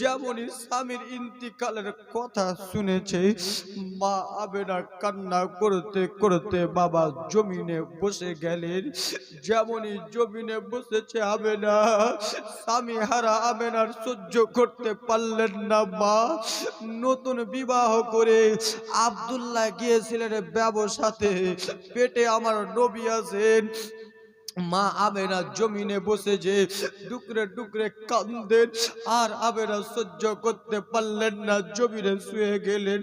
যেমনই স্বামীর ইন্তিকালের কথা শুনেছে, মা আমেনা কান্না করতে করতে বাবা জমিনে বসে গেলেন। যেমনই জমিনে বসেছে আমেনা, স্বামী হারা আমেনার সহ্য করতে পারলেন না। মা নতুন বিবাহ করে আব্দুল্লাহ গিয়েছিলেন ব্যবসাতে, পেটে আমার নবী আছেন। মা আমেনা জমিনে বসে যে ডুকরে ডুকরে কাঁদেন, আর আমেনা সহ্য করতে পারলেন না, জমিনে শুয়ে গেলেন।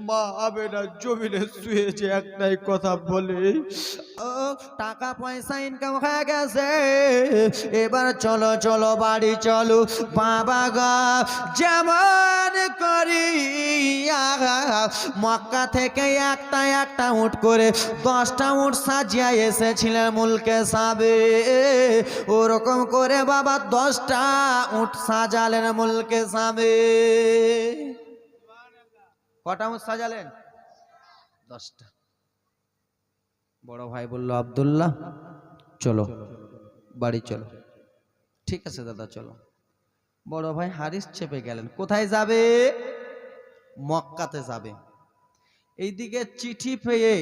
মা আমেনা জমিনে শুয়ে যে একটাই কথা বলে, টাকা পয়সা ইনকাম হয়ে গেছে, এবার চলো চলো বাড়ি চলো। বাবা গা যেমন করি মক্কা থেকে একটা একটা উট করে 10টা উট সাজিয়া এসেছিলেন মুলকে সাবে, ওরকম করে বাবা 10টা উট সাজালেন মুলকে সাবে। কটা উট সাজালেন? 10টা। বড় ভাই বলল, আব্দুল্লাহ চলো বাড়ি চলো। ঠিক আছে দাদা চলো। বড় ভাই হারিস চেপে গেলেন। কোথায় যাবে? মক্কাতে যাবে। এইদিকে চিঠি পেয়ে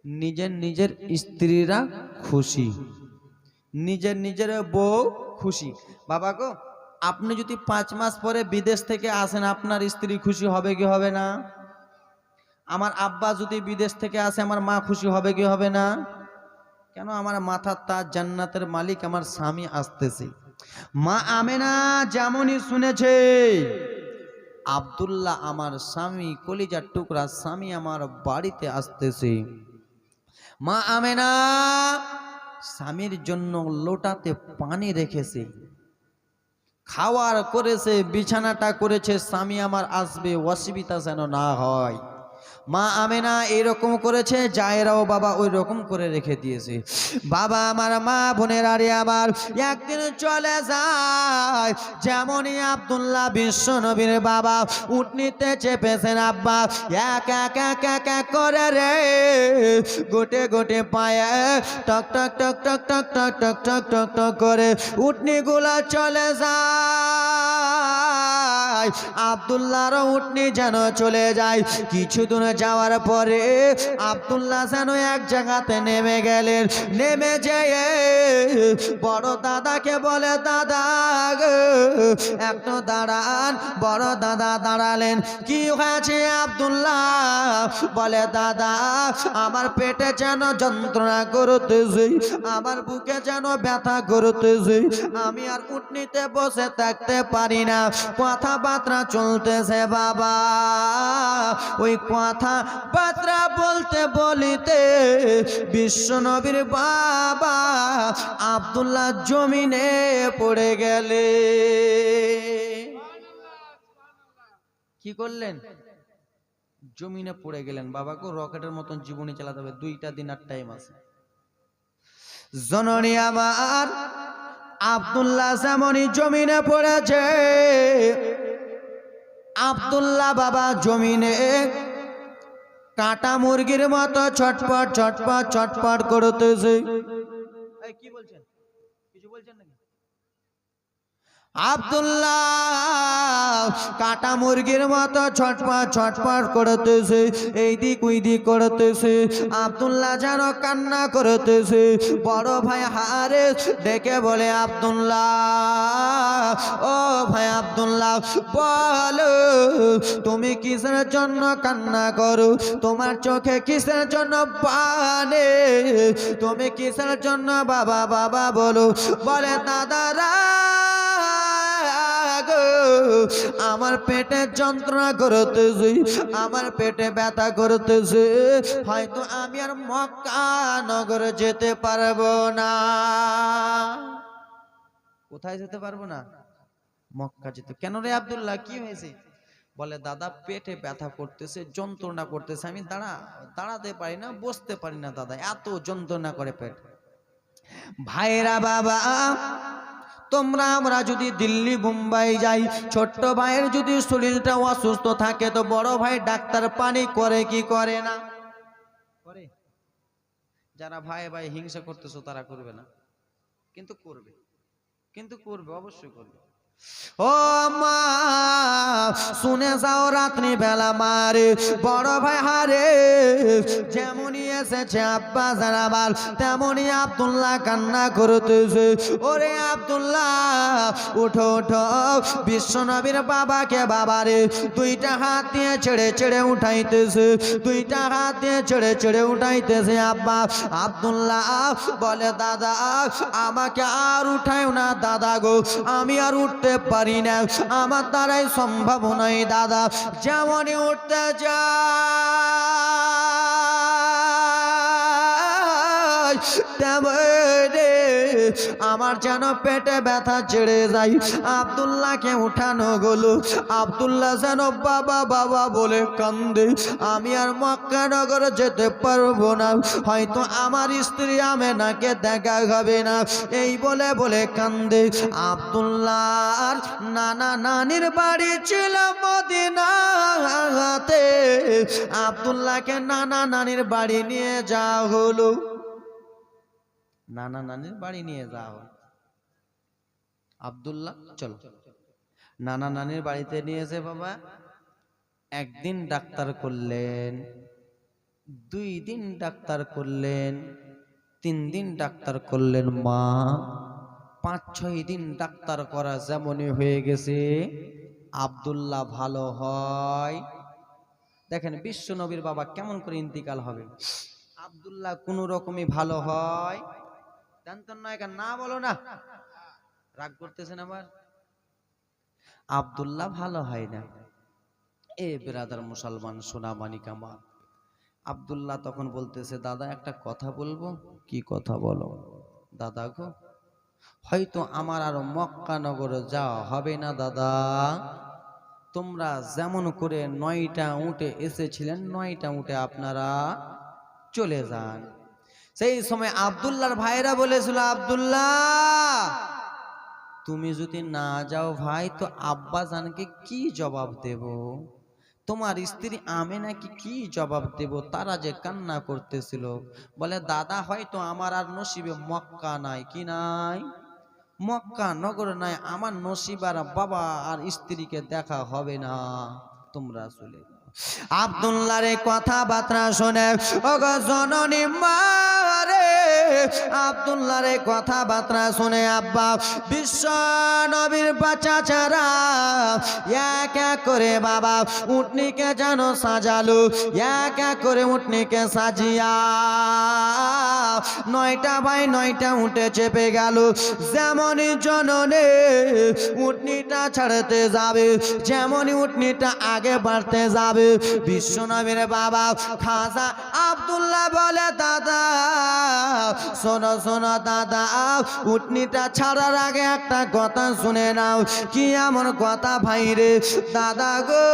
নিজের নিজের স্ত্রীরা খুশি, নিজের নিজের বউ খুশি। বাবা গো, আপনি যদি 5 মাস পরে বিদেশ থেকে আসেন, আপনার স্ত্রী খুশি হবে কি হবে না? আমার আব্বা যদি বিদেশ থেকে আসে, আমার মা খুশি হবে কি হবে না? কেন? আমার মাথার তাজ, জান্নাতের মালিক আমার স্বামী আসতেছে। মা আমেনা যেমনই শুনেছে আব্দুল্লাহ আমার স্বামী, কলিজার টুকরা স্বামী আমার বাড়িতে আসতেছে, মা আমেনা স্বামীর জন্য লোটাতে পানি রেখেছে, খাওয়ার করেছে, বিছানাটা করেছে, স্বামী আমার আসবে, অসুবিধা যেন না হয়। মা আমেনা এরকম করেছে, জায়েরাও বাবা ওই রকম করে রেখে দিয়েছে। বাবা আমার, মা বোনের আরে আমার একদিন চলে যায়। যেমনই আব্দুল্লাহ বিশ্ব নবীর বাবা উটনিতে চেপেছেন, আব্বা এক এক এক এক এক করে রে গোটে গোটে পায়ে টক টক টক টক টক টক টক টক টক টক করে উটনিগুলা চলে যায়। আব্দুল্লাহর উটনি যেন চলে যায়। কিছু দূর যাওয়ার পরে আব্দুল্লাহ যেন এক জায়গাতে নেমে গেলেন। নেমে যেয়ে বড় দাদাকে বলে, দাদা একটু দাঁড়ান। বড় দাদা দাঁড়ালেন। কি হয়েছে আব্দুল্লাহ? বলে, দাদা আমার পেটে যেন যন্ত্রণা করতেছে, আমার বুকে যেন ব্যথা করতেছে, আমি আর উটনিতে বসে থাকতে পারি না, কথাবার্তা চলতেছে বাবা। ওই কথাবার্তা বলতে বলিতে বিশ্ব নবীর বাবা আব্দুল্লাহ জমিনে পড়ে গেলে। কি করলেন? জমিনে পড়ে গেলেন। বাবাকে রকেটের মতন জীবনী চালাতে হবে, 2টা দিন আর টাইম আছে। জননী আমার আব্দুল্লাহ যেমনই জমিনে পড়েছে, আব্দুল্লাহ বাবা জমিনে কাটা মুরগির মতো ছটপট ছটপট ছটপট করতেছে। কি বলছেন? কিছু বলছেন নাকি? আব্দুল্লাহ কাটা মুরগির মতো ছটপট ছটপট করতেছে, এই দিক ওই দিক করতেছে। আব্দুল্লাহ যেন কান্না করতেছে। বড় ভাই হারেস ডেকে বলে, আব্দুল্লাহ ও ভাই আব্দুল্লাহ বলো, তুমি কিসের জন্য কান্না করো? তোমার চোখে কিসের জন্য পানি? তুমি কিসের জন্য বাবা বাবা বলো? বলে, দাদারা আমার পেটে যন্ত্রণা করতেছে, আমার পেটে ব্যথা করতেছে, হয়তো আমি আর মক্কা নগরে যেতে পারবো না। কোথায় যেতে পারবো না? মক্কা যেতে। কেন রে আব্দুল্লাহ, কি হয়েছে? বলে, দাদা পেটে ব্যথা করতেছে, যন্ত্রণা করতেছে, আমি দাঁড়াতে পারি না, বসতে পারি না দাদা, এত যন্ত্রণা করে পেট। ভাইরা বাবা, তোমরা আমরা যদি দিল্লি মুম্বাই যাই, ছোট্ট ভাইয়ের যদি শরীরটা অসুস্থ থাকে, তো বড় ভাই ডাক্তার পানি করে কি করে না? করে। যারা ভাই ভাই হিংসা করতেছো তারা করবে না, কিন্তু করবে, কিন্তু করবে, অবশ্যই করবে। ও মা শুনে যাও রাত্রি বেলা মারে বড় ভাই হারে যেমনই এসেছে আব্বা জানাবার তেমনই আব্দুল্লাহ কান্না করতেছে। ওরে আব্দুল্লাহ উঠো উঠো, বিশ্বনবীর বাবাকে বাবারে দুইটা হাত দিয়ে ছেড়ে ছেড়ে উঠাইতেছে, দুইটা হাত দিয়ে ছেড়ে ছেড়ে উঠাইতেছে। আব্বা আব্দুল্লাহ বলে দাদা আমাকে আর উঠাও না দাদা গো, আমি আর উঠতে পারি না, আমার দ্বারাই সম্ভব নয় দাদা। যেমনই উঠতে যায় তেমনি আমার যেন পেটে ব্যথা ছেড়ে যায়। আব্দুল্লাহকে উঠানো গেল, আব্দুল্লাহ যেন বাবা বাবা বলে কান্দে। আমি আর মক্কা নগর যেতে পারবো না, হয়তো আমার স্ত্রী আমেনাকে দেখা হবে না, এই বলে বলে কান্দে। আব্দুল্লাহর নানা নানির বাড়ি ছিল মদিনাতে, আব্দুল্লাহকে নানা নানির বাড়ি নিয়ে যাওয়া হলো, নানা নানির বাড়ি নিয়ে যাও। আব্দুল্লাহ চলো, নানা নানির বাড়িতে নিয়েছে বাবা। একদিন ডাক্তার করলেন, 2 দিন ডাক্তার করলেন, 3 দিন ডাক্তার করলেন মা, 5-6 দিন ডাক্তার করা যেমনই হয়ে গেছে আব্দুল্লাহ ভালো হয়। দেখেন বিশ্ব নবীর বাবা কেমন করে ইন্তিকাল হবে, আব্দুল্লাহ কোন রকমই ভালো হয়। জানতেন না এখন না বলো না, রাগ করতেছেন আবার। আব্দুল্লাহ ভালো হয় না। এ বেরাদার মুসলমান সোনা মানিক আমার, আব্দুল্লাহ তখন বলতেছে দাদা একটা কথা বলবো। কি কথা বলো? দাদা গো হয়তো আমার আর মক্কা নগরে যাওয়া হবে না দাদা, তোমরা যেমন করে 9টা উটে এসেছিলেন 9টা উটে আপনারা চলে যান। সেই সময় আব্দুল্লাহর ভাইরা বলেছিল আব্দুল্লাহ তুমি যদি না যাও ভাই তো আব্বা জানকে কি জবাব দেব, তোমার স্ত্রী আমেনাকে কি জবাব দেব, তারা যে কান্না করতেছিল। বলে দাদা হয়তো আমার আর নসিবে মক্কা নাই, কি নাই, মক্কা নগর নাই, আমার নসিব আর বাবা আর স্ত্রীকে দেখা হবে না, তোমরা চলে যাও। আব্দুল্লাহর কথাবার্তা শুনে ওগো জননী মা রে, আব্দুল্লাহর কথাবার্তা শুনে আব্বা বিশ্ব নবীর বাচ্চা ছাড়া এক এক করে বাবা উটনিকে যেন সাজালো, এক এক করে উটনিকে সাজিয়া 9টা বাই 9টা উঠে চেপে গেল। যেমনই জননে উটনিটা ছাড়তে যাবে, যেমনই উটনিটা আগে বাড়তে যাবে, বিশ্বনবীর বাবা খাজা আব্দুল্লাহ বলে দাদা শোনো শোনো দাদা, উটনিটা ছাড়ার আগে একটা কথা শুনে নাও। কি এমন কথা ভাই রে? দাদা গো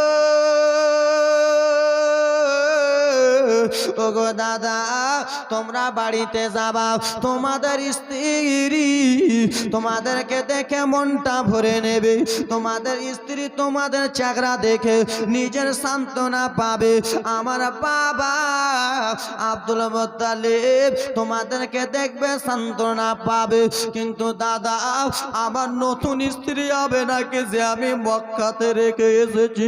ওগো দাদা তোমরা বাড়িতে যাবা, তোমাদের স্ত্রী তোমাদেরকে দেখে মনটা ভরে নেবে, তোমাদের স্ত্রী তোমাদের চেহারা দেখে নিজের সান্ত্বনা পাবে। আমার বাবা আব্দুল মুত্তালিব তোমাদেরকে দেখবে সান্ত্বনা পাবে, কিন্তু দাদা আমার নতুন স্ত্রী হবে নাকি যে আমি মক্কাতে রেখে এসেছি,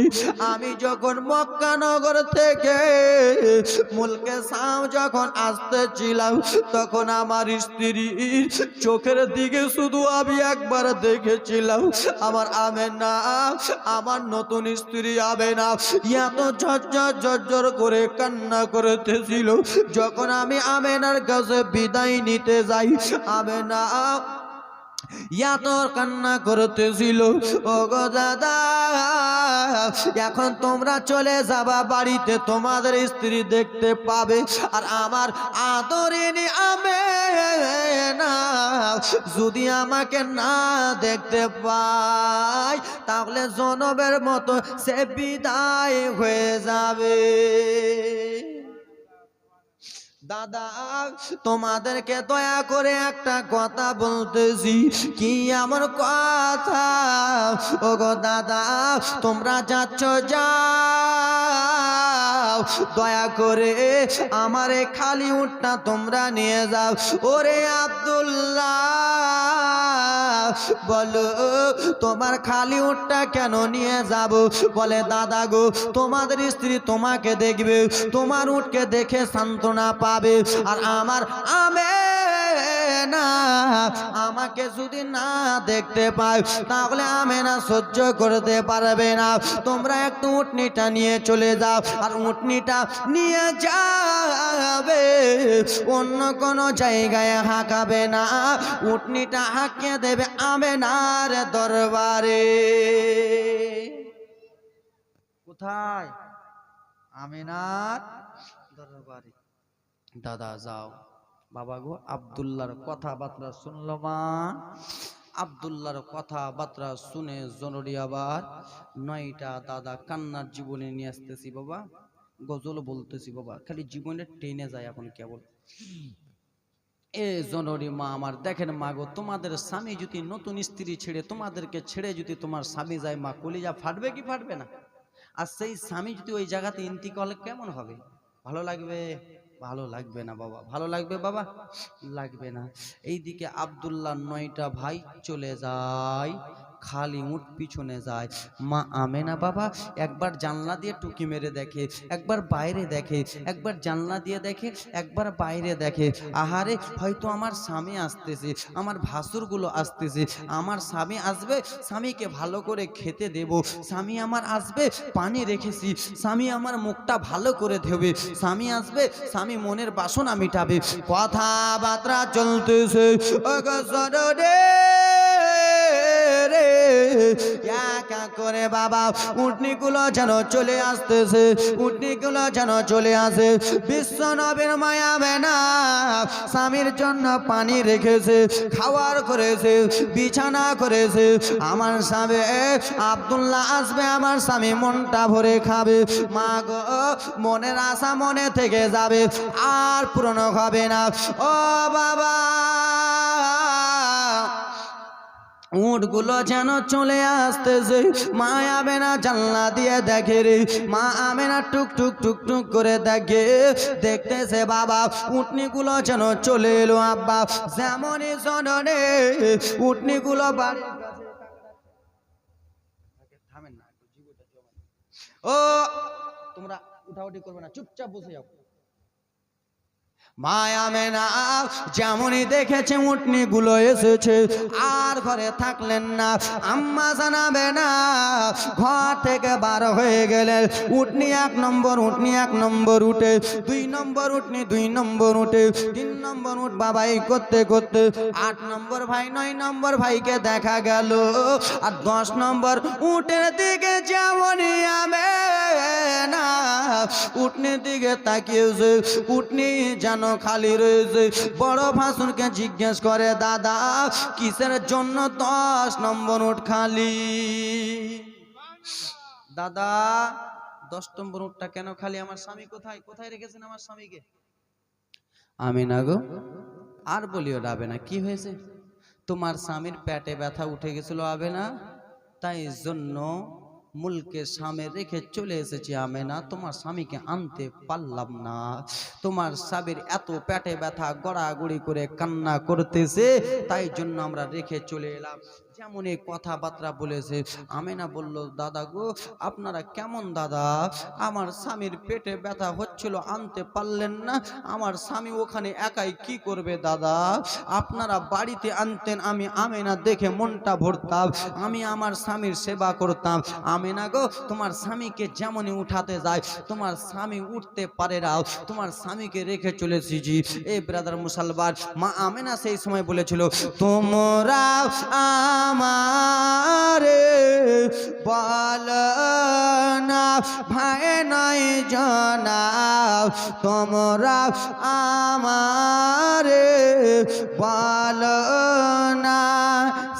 আমি যখন মক্কা নগর থেকে মুলকে শাম যখন আসতেছিলাম তখন আমার স্ত্রী চোখের দিকে শুধু আমি একবার দেখেছিলাম, আমার আমেনা আমার নতুন স্ত্রী আমেনা এত ঝরঝর করে কান্না করতেছিল। যখন আমি আমেনার কাছে বিদায় নিতে যাই আমেনা এত কান্না করতেছিল। ও গো দাদা এখন তোমরা চলে যাবা বাড়িতে, তোমাদের স্ত্রী দেখতে পাবে, আর আমার আদরিনী আমেনা যদি আমাকে না দেখতে পায় তাহলে জনমের মতো সে বিদায় হয়ে যাবে। দাদা তোমাদেরকে দয়া করে একটা কথা বলতেছি। কি এমন কথা? ও গো দাদা তোমরা যাচ্ছ যাও, দয়া করে আমার এই খালি উটটা তোমরা নিয়ে যাও। ওরে আব্দুল্লাহ বলো তোমার খালি উটটা কেন নিয়ে যাব? বলে দাদা গো তোমাদের স্ত্রী তোমাকে দেখবে, তোমার উটকে দেখে সান্ত্বনা পাবে, আর আমার আমেনা আমাকে যদি না দেখতে পায় তাহলে আমেনা সহ্য করতে পারবে না। তোমরা একটু উটনিটা নিয়ে চলে যাও, আর উটনিটা নিয়ে যাবে, অন্য কোনো জায়গায় হাঁকাবে না, উটনিটা হাঁকিয়ে দেবে আমেনার দরবারে। কোথায়? আমেনার দরবারে। দাদা যাও। বাবা গো আব্দুল্লাহর কথাবার্তা শুনলো মা। আব্দুল্লাহর কথাবার্তা শুনে জনরি আবার 9টা দাদা কান্নার জীবনে নিয়ে আসতেছি বাবা, গজল বলতেছি বাবা, খালি জীবনে টেনে যায় এখন কেবল। এ জনরি মা আমার, দেখেন মা গো তোমাদের স্বামী যদি নতুন স্ত্রী ছেড়ে তোমাদেরকে ছেড়ে যদি তোমার স্বামী যায় মা, কলিজা ফাটবে কি ফাটবে না? আর সেই স্বামী যদি ওই জায়গাতে ইন্তিকাল কেমন হবে? ভালো লাগবে? ভালো লাগবে না বাবা। ভালো লাগবে বাবা? লাগবে না। এইদিকে আব্দুল্লাহ 9টা ভাই চলে যায়, খালি উট পিছনে যায়। মা আমেনা বাবা একবার জানলা দিয়ে টুকি মেরে দেখে, একবার বাইরে দেখে, একবার জানলা দিয়ে দেখে, একবার বাইরে দেখে। আহারে হয়তো আমার স্বামী আসতেছে, আমার ভাসুরগুলো আসতেছে, আমার স্বামী আসবে, স্বামীকে ভালো করে খেতে দেব, স্বামী আমার আসবে, পানি রেখেছি, স্বামী আমার মুখটা ভালো করে ধোবে, স্বামী আসবে, স্বামী মনের বাসনা মিটাবে। কথাবার্তা চলতেছে একা করে বাবা উটনিগুলো যেন চলে আসতেছে, উটনিগুলো যেন চলে আসে। বিশ্ব নবীর মায়া বেনা স্বামীর জন্য পানি রেখেছে, খাওয়ার করেছে, বিছানা করেছে। আমার স্বামী আব্দুল্লাহ আসবে, আমার স্বামী মনটা ভরে খাবে। মা গো মনের আশা মনে থেকে যাবে, আর পূরণ হবে না। ও বাবা উটগুলো যেন চলে আসতেছে, মা আমেনা জানলা দিয়ে দেখে রে, মা আমেনা টুক টুক টুক টুক করে দেখে, দেখতেছে বাবা উটনিগুলো যেন চলে এলো। আব্বা যেমনই জননে উটনিগুলো বাড়ির কাছে থামেন না, ও তোমরা উঠাউঠি করবে না, চুপচাপ বসে যাও। মা আমেনা যেমনই দেখেছে উটনি গুলো এসেছে, আর ঘরে থাকলেন না। আম্মা জানাবে না ঘর থেকে বার হয়ে গেলেন। উটনি 1 নম্বর, উটনি 1 নম্বর উঠে, 2 নম্বর উটনি 2 নম্বর উঠে, 3 নম্বর উঠ বাবাই করতে করতে 8 নম্বর ভাই 9 নম্বর ভাইকে দেখা গেল। আর 10 নম্বর উটের দিকে যেমনই আমেনা উটনির দিকে তাকিয়েছে, উটনি যেন খালি রয়েছে। বড় ভাসুরকে জিজ্ঞেস করে দাদা কিসের জন্য 10 নম্বর উট খালি? দাদা 10 নম্বর উটটা কেন খালি? আমার স্বামী কোথায়? কোথায় রেখেছেন আমার স্বামীকে? আমিনা গো আর বলিও ডাবে না। কি হয়েছে? তোমার স্বামীর পেটে ব্যথা উঠে গেছিল আবে না, তাই জন্য মুলকে সামনে রেখে চলে এসেছি আমেনা, তোমার স্বামীকে আনতে পারলাম না। তোমার স্বামীর এত পেটে ব্যথা গড়াগড়ি করে কান্না করতেছে, তাই জন্য আমরা রেখে চলে এলাম। যেমন এই কথাবার্তা বলেছে আমেনা বলল দাদা গো আপনারা কেমন দাদা, আমার স্বামীর পেটে ব্যথা হচ্ছিল আনতে পারলেন না, আমার স্বামী ওখানে একাই কি করবে দাদা, আপনারা বাড়িতে আনতেন, আমি আমেনা দেখে মনটা ভরতাম, আমি আমার স্বামীর সেবা করতাম। আমেনা গো তোমার স্বামীকে যেমনই উঠাতে যায় তোমার স্বামী উঠতে পারে না, তোমার স্বামীকে রেখে চলেছি জি। এই ব্রাদার মুসলমান মা আমেনা সেই সময় বলেছিল তোমরা আমারে বল না ভাই নয় জানা, তোমরা আমারে বল না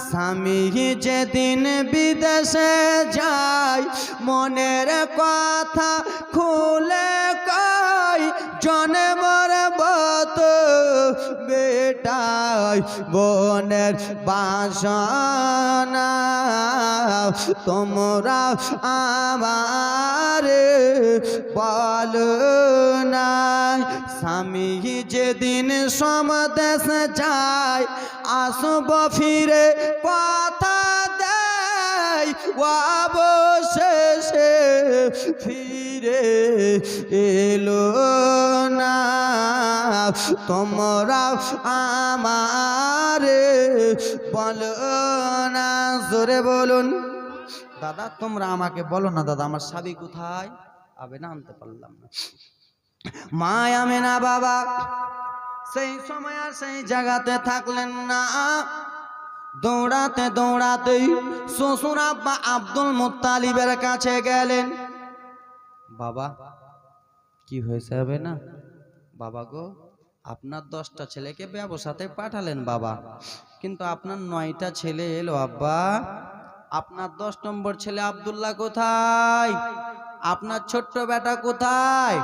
স্বামী যেদিন বিদেশে যায় মনের কথা খুলে কয়, জন্মর বত বেটাই বনের বাসনা, তোমরা আমারে বল না স্বামী যেদিন সমদেশ যায় আসব ফিরে কথা দেয় অবশেষে ফিরে এলো না তোমরা আমারে বলো না জোরে বলুন দাদা তোমরা আমাকে বলো না দাদা আমার স্বামী কোথায় আবে না আনতে পারলাম না মা আমেনা বাবা সেই সময় আর সেই জায়গাতে থাকলেন না দৌড়াতে দৌড়াতেই শ্বশুর আব্বা আব্দুল মুত্তালিবের কাছে গেলেন বাবা কি হয়েছে হবে না বাবা গো আপনার 10টা ছেলেকে ব্যবসাতে পাঠালেন বাবা কিন্তু আপনার 9টা ছেলে এলো আব্বা আপনার 10 নম্বর ছেলে আব্দুল্লাহ কোথায় আপনার ছোট্ট বেটা কোথায়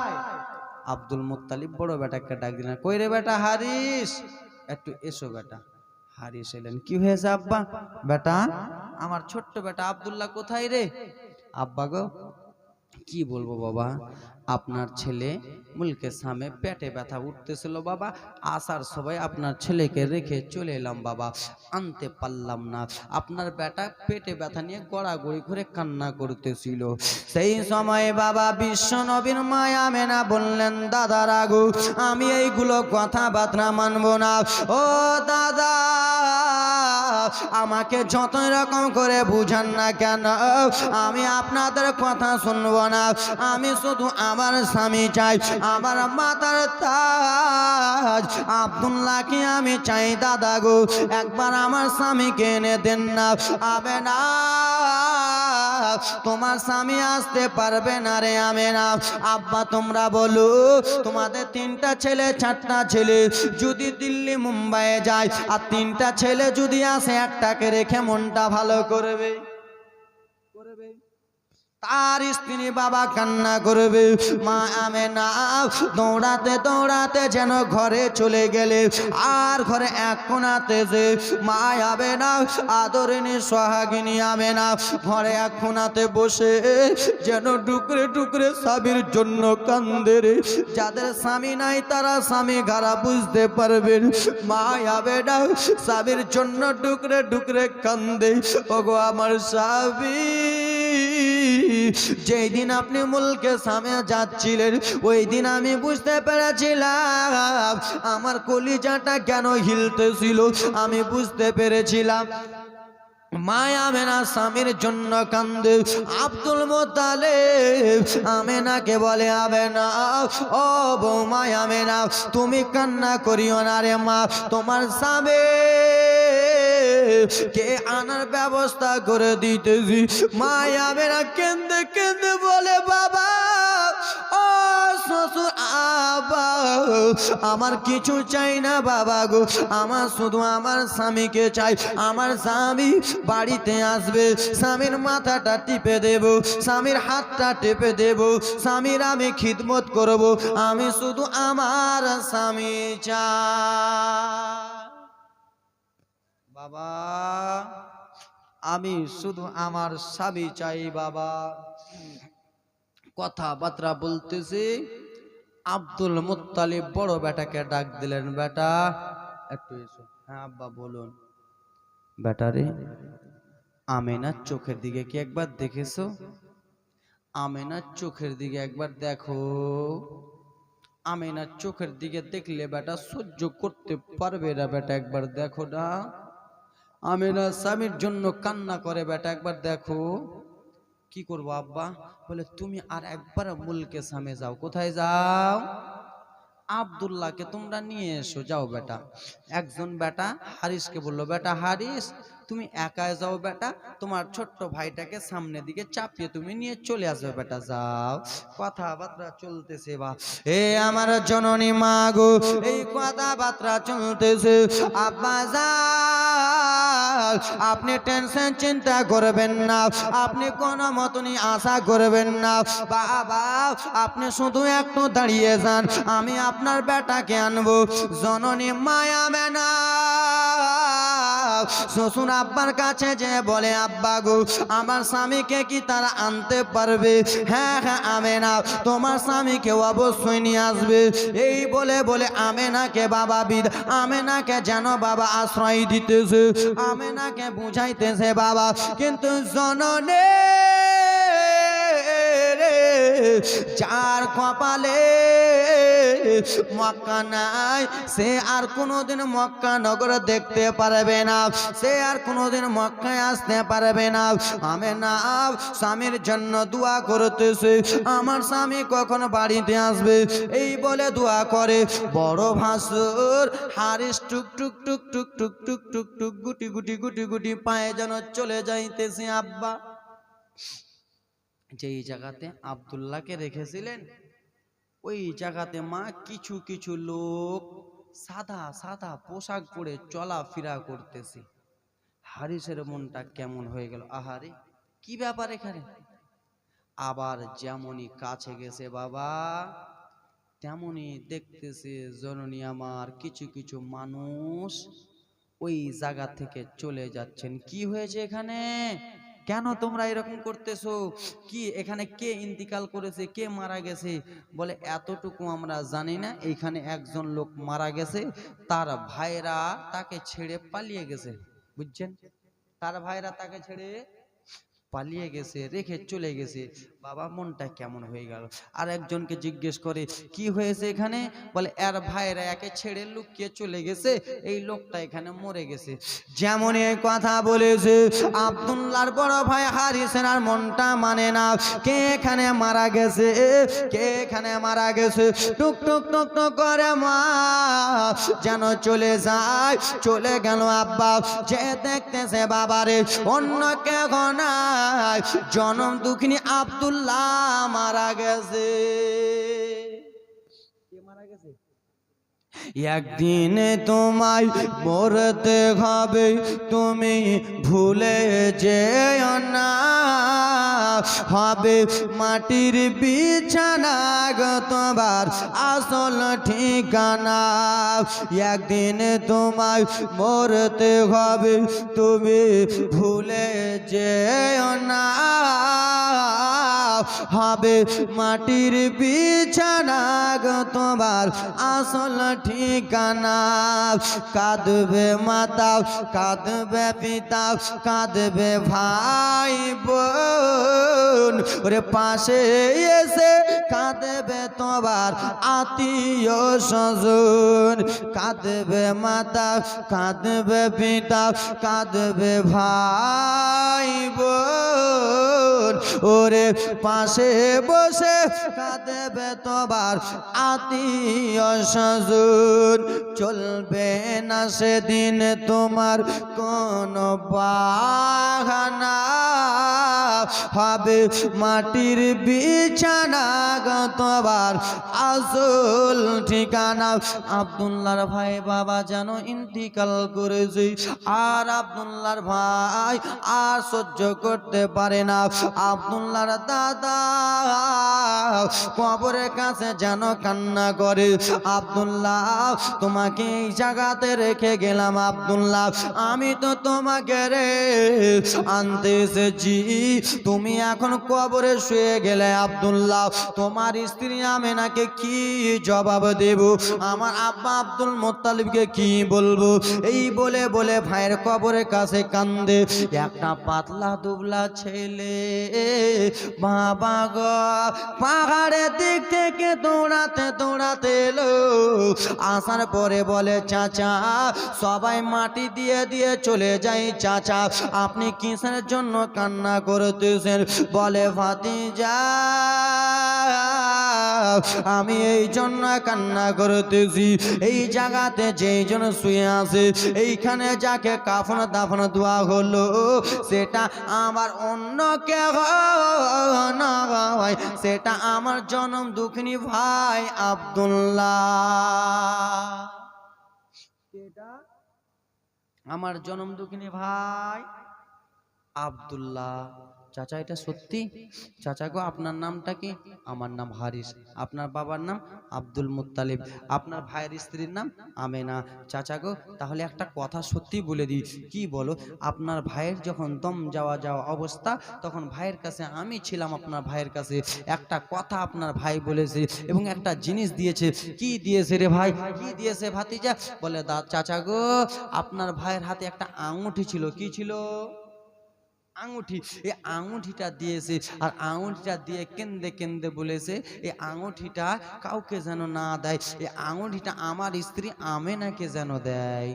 আব্দুল মুত্তালিব বড় বেটাকে ডাক দিলেন কই রে বেটা হারিস একটু এসো বেটা হারিস এলেন কি হয়েছে আব্বা বেটা আমার ছোট্ট বেটা আব্দুল্লাহ কোথায় রে আব্বা গো কি বলবো বাবা আপনার ছেলে মুলকের সামনে পেটে ব্যথা উঠতেছিল বাবা আসার সবাই আপনার ছেলেকে রেখে চলে এলাম বাবা আনতে পারলাম না আপনার বেটা পেটে ব্যথা নিয়ে গড়াগড়ি করে কান্না করতেছিল সেই সময় বাবা বিশ্ব নবীর মা আমেনা বললেন দাদা রাগু আমি এইগুলো কথাবার্তা মানবো না ও দাদা আমাকে যত রকম করে বুঝান না কেন আমি আপনাদের কথা শুনবো না আমি শুধু আমার স্বামী চাই আমার মাতার তাজ আব্দুল্লাহকে আমি চাই দাদা গো একবার আমার স্বামীকে এনে দেন না আবে না তোমার স্বামী আসতে পারবে না রে আমেনা আব্বা তোমরা বলো তোমাদের 3টা ছেলে 4টা ছেলে যদি দিল্লি মুম্বাইয়ে যায় আর 3টা ছেলে যদি আসে একটাকে রেখে মনটা ভালো করবে তার স্ত্রী বাবা কান্না করবে মা আমেনা দৌড়াতে দৌড়াতে যেন ঘরে চলে গেলে আর ঘরে এক কোণাতে যে মা আমেনা আদরিনী সোহাগিনী আমেনা ঘরে এক কোণাতে বসে যেন টুকরে টুকরে স্বামীর জন্য কান্দে রে যাদের স্বামী নাই তারা স্বামী ঘাড়া বুঝতে পারবেন মা আমেনা স্বামীর জন্য টুকরে টুকরে কান্দে ওগো আমার স্বামী যেই দিন আপনি মুলকে সামনে যাচ্ছিলেন ওই দিন আমি বুঝতে পেরেছিলাম আমার কলিজাটা কেন হিলতেছিল আমি বুঝতে পেরেছিলাম মা আমেনা স্বামীর জন্য কান্দে আব্দুল মুত্তালিব আমেনাকে বলে আমেনা ও বৌমা আমেনা তুমি কান্না করিও না রে মা তোমার স্বামী কে আনার ব্যবস্থা করে দিতেছি মা আমেনা কেঁদে কেঁদে বলে বাবা ও শ্বশুর আব্বা আমার কিছু চাই না বাবা গো আমার শুধু আমার স্বামীকে চাই আমার স্বামী বাড়িতে আসবে স্বামীর মাথাটা টিপে দেব স্বামীর হাতটা টিপে দেব স্বামীর আমি খিদমত করব আমি শুধু আমার স্বামী চাই বাবা আমি শুধু আমার স্বামী চাই বাবা কথাবার্তা বলতেছি আব্দুল মুত্তালিব বড় বেটাকে ডাক দিলেন বেটা একটু এসো হ্যাঁ আব্বা বলুন বেটা রে আমেনার চোখের দিকে কি একবার দেখেছো আমেনার চোখের দিকে একবার দেখো আমেনার চোখের দিকে দেখলে বেটা সহ্য করতে পারবে না বেটা একবার দেখো না আমেনা স্বামীর জন্য কান্না করে বেটা একবার দেখো কি করবো আব্বা বলে তুমি আর একবার মুলকে সামনে যাও কোথায় যাও আব্দুল্লাহকে তোমরা নিয়ে এসো যাও বেটা একজন বেটা হারিসকে বললো বেটা হারিস তুমি একাই যাও বেটা তোমার ছোট্ট ভাইটাকে সামনে দিকে চাপিয়ে তুমি নিয়ে চলে আসবে বেটা যাও কথাবার্তা চলতেছে বা এ আমার জননী মা গো এই কথাবার্তা চলতেছে আব্বা যাও আপনি টেনশন চিন্তা করবেন না আপনি কোনো মতনই আশা করবেন না বাবা আপনি শুধু একটু দাঁড়িয়ে যান আমি আপনার বেটাকে আনবো জননী মা আমেনা শ্বশুর আব্বার কাছে যে বলে, আব্বা গো আমার স্বামীকে কি তারা আনতে পারবে? হ্যাঁ হ্যাঁ আমেনা, তোমার স্বামীকে অবশ্যই নিয়ে আসবে। এই বলে বলে আমেনাকে বাবা আমেনাকে যেন বাবা আশ্রয় দিতেছে, আমেনাকে বুঝাইতেছে বাবা। কিন্তু জননে যার কপালে মক্কা নাই, সে আর কোনোদিন মক্কা নগর দেখতে পারবে না, সে আর কোনোদিন মক্কায় আসতে পারবে না। আমেনা স্বামীর জন্য দোয়া করতেছে, আমার স্বামী কখন বাড়িতে আসবে এই বলে দোয়া করে। বড় ভাসুর হারিস টুক টুক টুক টুক টুক টুক টুক টুক গুটি গুটি গুটি গুটি পায়ে যেন চলে যাইতেছে। আব্বা যেই জায়গাতে আব্দুল্লাহকে রেখেছিলেন ওই জায়গাতে মা কিছু কিছু লোক সাদা সাদা পোশাক পরে চলাফেরা করতেছে। হারিসের মনটা কেমন হয়ে গেল, আহারে কি ব্যাপার এখানে। আবার যেমনই কাছে গেছে বাবা, তেমনই দেখতেছে জননী আমার কিছু কিছু মানুষ ওই জায়গা থেকে চলে যাচ্ছেন। কি হয়েছে এখানে, কেন তোমরা এরকম করতেছো? কি এখানে কে ইন্তিকাল করেছে, কে মারা গেছে? বলে এতটুকু আমরা জানি না, এইখানে একজন লোক মারা গেছে, তার ভাইরা তাকে ছেড়ে পালিয়ে গেছে। বুঝছেন, তার ভাইরা তাকে ছেড়ে পালিয়ে গেছে, রেখে চলে গেছে। বাবা মনটা কেমন হয়ে গেল। আর একজনকে জিজ্ঞেস করে কি হয়েছে এখানে? বলে এর ভাইরা একে ছেড়ে লুকিয়ে চলে গেছে, এই লোকটা এখানে মরে গেছে। যেমন এই কথা বলেছে আব্দুল্লাহর বড় ভাই হারিসের আর মনটা মানে না। কে এখানে মারা গেছে, কে এখানে মারা গেছে? টুক টুক টুক টুক করে মা যেন চলে যায়, চলে গেল। আব্বা যে দেখতেছে বাবারে অন্য কেহ না, জনম দুঃখিনী আব্দুল্লাহ মারা গেছে। একদিন তোমায় মরতে হবে, তুমি ভুলে যেও না, হবে মাটির বিছানা গো তোমার আসল ঠিকানা। একদিন তোমায় মরতে হবে, তুমি ভুলে যেও না, হবে মাটির বিছানা গো তোমার আসল ঠিকানা। কাঁদবে মাতা, কাঁদবে পিতা, কাঁদবে ভাই বোন, ওরে পাশে এসে কাঁদবে তোমার আত্মীয় স্বজন। কাঁদবে মাতা, কাঁদবে পিতা, কাঁদবে ভাই বোন, ওরে পাশে বসে কাঁদবে তোমার আত্মীয় স্বজন। চলবে না সেদিন তোমার কোনো বাহানা, হবে মাটির বিছানা গো তোমার আসল ঠিকানা। আব্দুল্লাহর ভাই বাবা যেন ইন্তিকাল করেছে, আর আব্দুল্লাহর ভাই আর সহ্য করতে পারে না। আব্দুল্লাহর দাদা কবরের কাছে যেন কান্না করে, আব্দুল্লাহ তোমাকে এই জায়গাতে রেখে গেলাম, আব্দুল্লাহ আমি তো তোমাকে রে আনতে এসেছি, তুমি এখন কবরে শুয়ে গেলে আব্দুল্লাহ তোমার স্ত্রী আমেনাকে কি জবাব দেব, আমার আব্বা আব্দুল মুত্তালিবকে কি বলবো? এই বলে বলে ভাইয়ের কবরের কাছে কান্দে। একটা পাতলা দুবলা ছেলে বাবা গো পাহাড়ের দিক থেকে দৌড়াতে দৌড়াতে এলো, আসার পরে বলে চাচা সবাই মাটি দিয়ে দিয়ে চলে যাই, চাচা আপনি কিসের জন্য কান্না করতেছেন? বলে ভাতিজা আমি এই জন্য কান্না করতেছি, এই জায়গাতে যেই জন শুয়ে আছে এইখানে যাকে কাফন দাফন দেওয়া হলো সেটা আমার অন্য কেউ নয়, সেটা আমার জনম দুঃখিনী ভাই আব্দুল্লাহ। এটা আমার জনম দুঃখিনী ভাই আব্দুল্লাহ। চাচা এটা সত্যি? চাচা গো আপনার নামটা কি? আমার নাম হারিস। আপনার বাবার নাম আব্দুল মুত্তালিব। আপনার ভাইয়ের স্ত্রীর নাম আমেনা। চাচা গো তাহলে একটা কথা সত্যি বলে দিই। কি বলো? আপনার ভাইয়ের যখন দম যাওয়া অবস্থা, তখন ভাইয়ের কাছে আমি ছিলাম। আপনার ভাইয়ের কাছে একটা কথা আপনার ভাই বলেছে এবং একটা জিনিস দিয়েছে। কি দিয়েছে রে ভাই? কি দিয়েছে ভাতিজা? বলে চাচা গো আপনার ভাইয়ের হাতে একটা আঙুঠি ছিল। কি ছিল? আঙুঠি। এই আঙুঠিটা দিয়েছে, আর আঙুঠিটা দিয়ে কেন্দে কেন্দে বলেছে এই আঙুঠিটা কাউকে যেন না দেয়, এই আঙুঠিটা আমার স্ত্রী আমেনাকে যেন দেয়।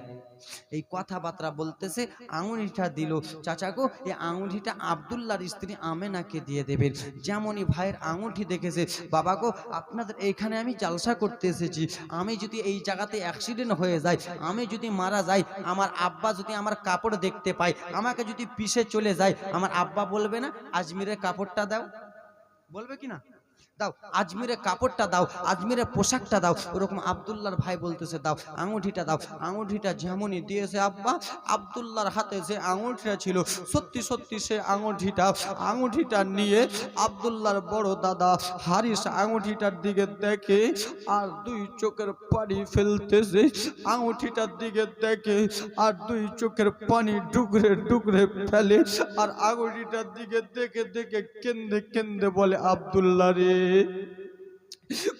এই কথাবার্তা বলতেছে, আঙুঠিটা দিল। চাচা গো এই আঙুঠিটা আব্দুল্লাহর স্ত্রী আমেনাকে দিয়ে দেবেন। যেমনই ভাইয়ের আঙুঠি দেখেছে, বাবা গো আপনাদের এইখানে আমি জালসা করতে এসেছি, আমি যদি এই জায়গাতে অ্যাক্সিডেন্ট হয়ে যায়, আমি যদি মারা যাই, আমার আব্বা যদি আমার কাপড় দেখতে পায়, আমাকে যদি পিছে চলে যায়, আমার আব্বা বলবে না আজমিরের কাপড়টা দাও? বলবে কি না? দাও আজমিরের কাপড়টা দাও, আজমিরের পোশাকটা দাও। ওরকম আব্দুল্লাহর ভাই বলতেছে দাও আঙুঠিটা দাও। আঙুঠিটা যেমনই দিয়েছে আব্বা, আব্দুল্লাহর হাতে যে আঙুঠিটা ছিল, সত্যি সত্যি সে আঙুঠিটা নিয়ে আব্দুল্লাহর বড় দাদা হারিস আঙুঠিটার দিকে দেখে আর দুই চোখের পানি ফেলতেছে। আঙুঠিটার দিকে দেখে আর দুই চোখের পানি ডুকরে ডুকরে ফেলে, আর আঙুঠিটার দিকে দেখে দেখে কেন্দে কেন্দে বলে, আব্দুল্লাহ রে,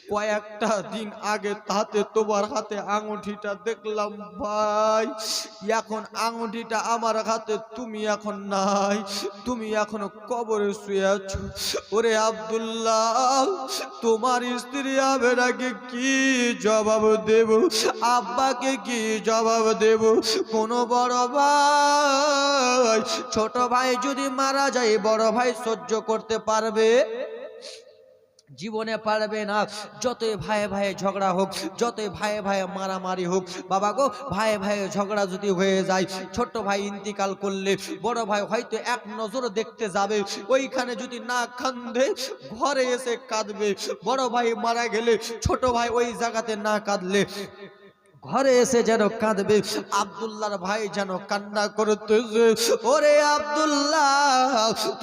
কয়েকটা দিন আগে তাতে তোমার হাতে আঙুঠিটা দেখলাম ভাই, এখন আঙুঠিটা আমার হাতে, তুমি এখন নাই, তুমি এখন কবরে শুয়ে আছো। ওরে আব্দুল্লাহ, তোমার স্ত্রী আমেনাকে কি জবাব দেব, আব্বাকে কি জবাব দেব? কোন বড় ভাই ছোট ভাই যদি মারা যায়, বড় ভাই সহ্য করতে পারবে? জীবনে পারবে না। যতই ভাইয়ে ভাইয়ে ঝগড়া হোক, যতই ভাইয়ে ভাইয়ে মারামারি হোক, বাবা গো ভাইয়ে ভাইয়ে ঝগড়া যদি হয়ে যায়, ছোট ভাই ইন্তিকাল করলে বড় ভাই হয়তো এক নজর দেখতে যাবে, ওইখানে যদি না কাঁদে ঘরে এসে কাঁদবে। বড় ভাই মারা গেলে ছোট ভাই ওই জায়গাতে না কাঁদলে ঘরে এসে যেন কাঁদবে। আব্দুল্লাহর ভাই যেন কান্না করতেছে, ওরে আব্দুল্লাহ,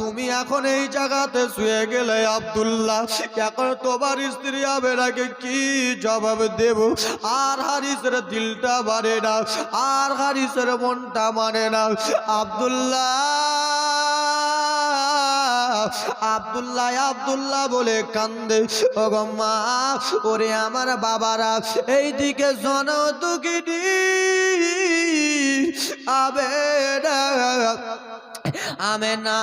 তুমি এখন এই জায়গাতে শুয়ে গেলে, আব্দুল্লাহ এখন তোমার স্ত্রী আমেনাকে কি জবাব দেব? আর হারিসের দিলটা মানে না, আর হারিসের মনটা মানে না। আব্দুল্লাহ আব্দুল্লাহ বলে কান্দে। ও গো মা, ওরে আমার বাবারা, এইদিকে জনদুঃখিনী আমেনা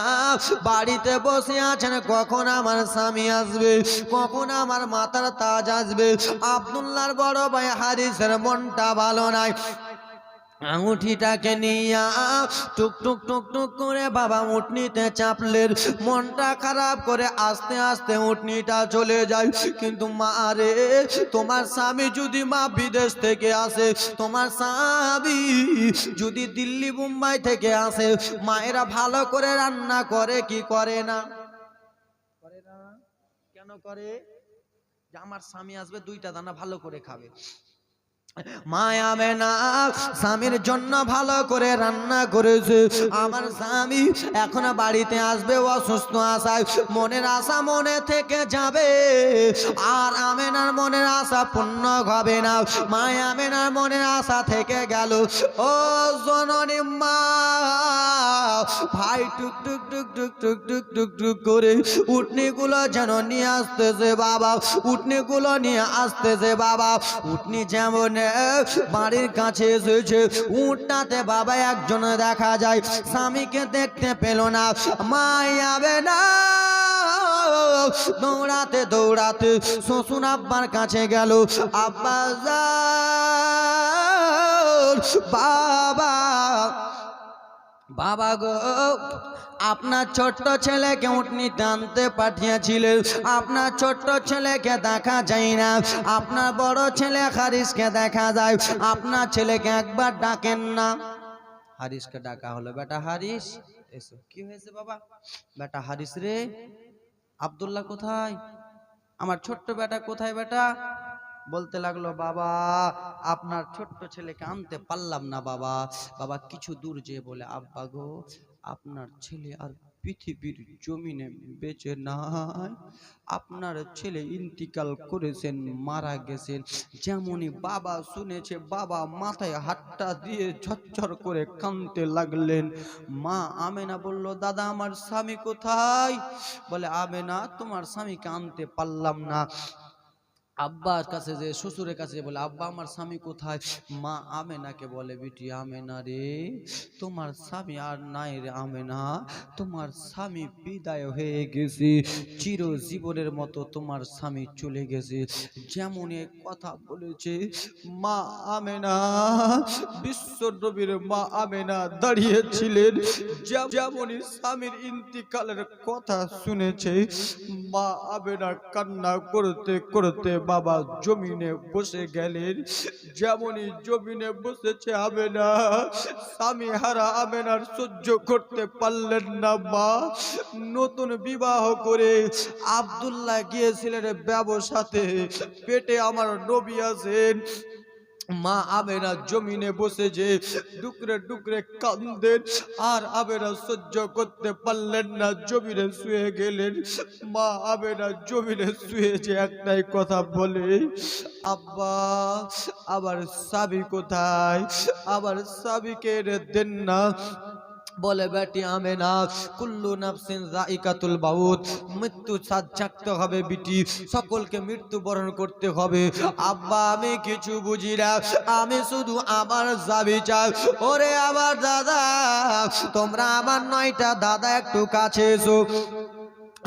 বাড়িতে বসে আছেন, কখন আমার স্বামী আসবে, কখন আমার মাথার তাজ আসবে। আব্দুল্লাহর বড় ভাই হারিসের মনটা ভালো নাই। আঙুঠিটাকে নিয়ে টুক টুক টুক টুক করে বাবা উঠনিতে চাপলেন। মনটা খারাপ করে আস্তে আস্তে উঠনিটা চলে যায়। কিন্তু মা রে, তোমার স্বামী যদি মা বিদেশ থেকে আসে, তোমার স্বামী যদি দিল্লি মুম্বাই থেকে আসে, মায়েরা ভালো করে রান্না করে কি করে না? করে না। কেন করে? যে আমার স্বামী আসবে, দুইটা দানা ভালো করে খাবে। মা আমেনা স্বামীর জন্য ভালো করে রান্না করেছে। আমার স্বামী এখন বাড়িতে আসবে অসুস্থ আশায়, মনের আশা মনে থেকে যাবে, আর আমেনার মনের আশা পূর্ণ হবে না। মা আমেনার মনের আশা থেকে গেল। ও জননী মা, ভাই টুক টুক টুক টুক টুক টুক টুক টুক করে উটনিগুলো যেন নিয়ে আসতেছে বাবা, উটনিগুলো নিয়ে আসতেছে বাবা। উটনি যেমন বাড়ির কাছে এসেছে, উটটাতে বাবা একজন দেখা যায়, স্বামীকে দেখতে পেল না। মা আমেনা দৌড়াতে দৌড়াতে শ্বশুর আব্বার কাছে গেল। আব্বা বাবা, বাবা গো, আপনার ছোট্ট ছেলেকে উটনিতে আনতে পাঠিয়েছিলেন, আপনার ছোট্ট ছেলেকে দেখা যায় না, আপনার বড় ছেলে হারিসকে দেখা যায়, আপনার ছেলেকে একবার ডাকেন না। হারিসকে ডাকা হলো, বেটা হারিস এসো। কি হয়েছে বাবা? বেটা হারিস রে, আব্দুল্লাহ কোথায়? আমার ছোট্ট বেটা কোথায়? বেটা বলতে লাগলো, বাবা আপনার ছোট্ট ছেলেকে আনতে পারলাম না বাবা। বাবা কিছু দূর যেয়ে বলে, আব্বা গো, আপনার ছেলে আর পৃথিবীর জমিনে বেঁচে নাই। আপনার ছেলে ইন্তিকাল করেছেন, মারা গেছেন। যেমনই বাবা শুনেছে, বাবা মাথায় হাতটা দিয়ে ঝরঝর করে কাঁদতে লাগলেন। মা আমেনা বলল, দাদা আমার স্বামী কোথায়? বলে, আমেনা তোমার স্বামীকে আনতে পারলাম না। আব্বার কাছে যে শ্বশুরের কাছে বলে, আব্বা আমার স্বামী কোথায়? মা আমেনাকে বলে, বিটি আমেনা রে, তোমার স্বামী আর নাই রে আমেনা, তোমার স্বামী বিদায় হয়ে গেছে, চিরজীবনের মতো তোমার স্বামী চলে গেছে। যেমন কথা বলেছে, মা আমেনা, বিশ্ব নবীর মা আমেনা দাঁড়িয়েছিলেন। যেমনই স্বামীর ইন্তিকালের কথা শুনেছে, মা আমেনা কান্না করতে করতে বাবা জমিনে বসে গেলেন। যেমনই জমিনে বসেছে আমেনা, স্বামী হারা আমেনার সহ্য করতে পারলেন না। মা নতুন বিবাহ করে আব্দুল্লাহ গিয়েছিলেন ব্যবসাতে, পেটে আমার নবী আছেন। মা আমেনা জমিনে বসে যে ডুকরে ডুকরে কাঁদেন, আর আমেনা সহ্য করতে পারলেন না, জমিনে শুয়ে গেলেন। মা আমেনা জমিনে শুয়ে যে একটাই কথা বলে, আব্বা আবার স্বামী কোথায়? আবার স্বামীকে এনে দেন না। বলে, বেটি আমেনা, কুল্লু নাফসিন যায়িকাতুল মাউত, মৃত্যু স্বাদ চাখতে হবে বিটি, সকলকে মৃত্যু বরণ করতে হবে। আব্বা আমি কিছু বুঝি না, আমি শুধু আমার স্বামী চাই। ওরে আমার দাদা, তোমরা আমার 9টা দাদা একটু কাছে এসো।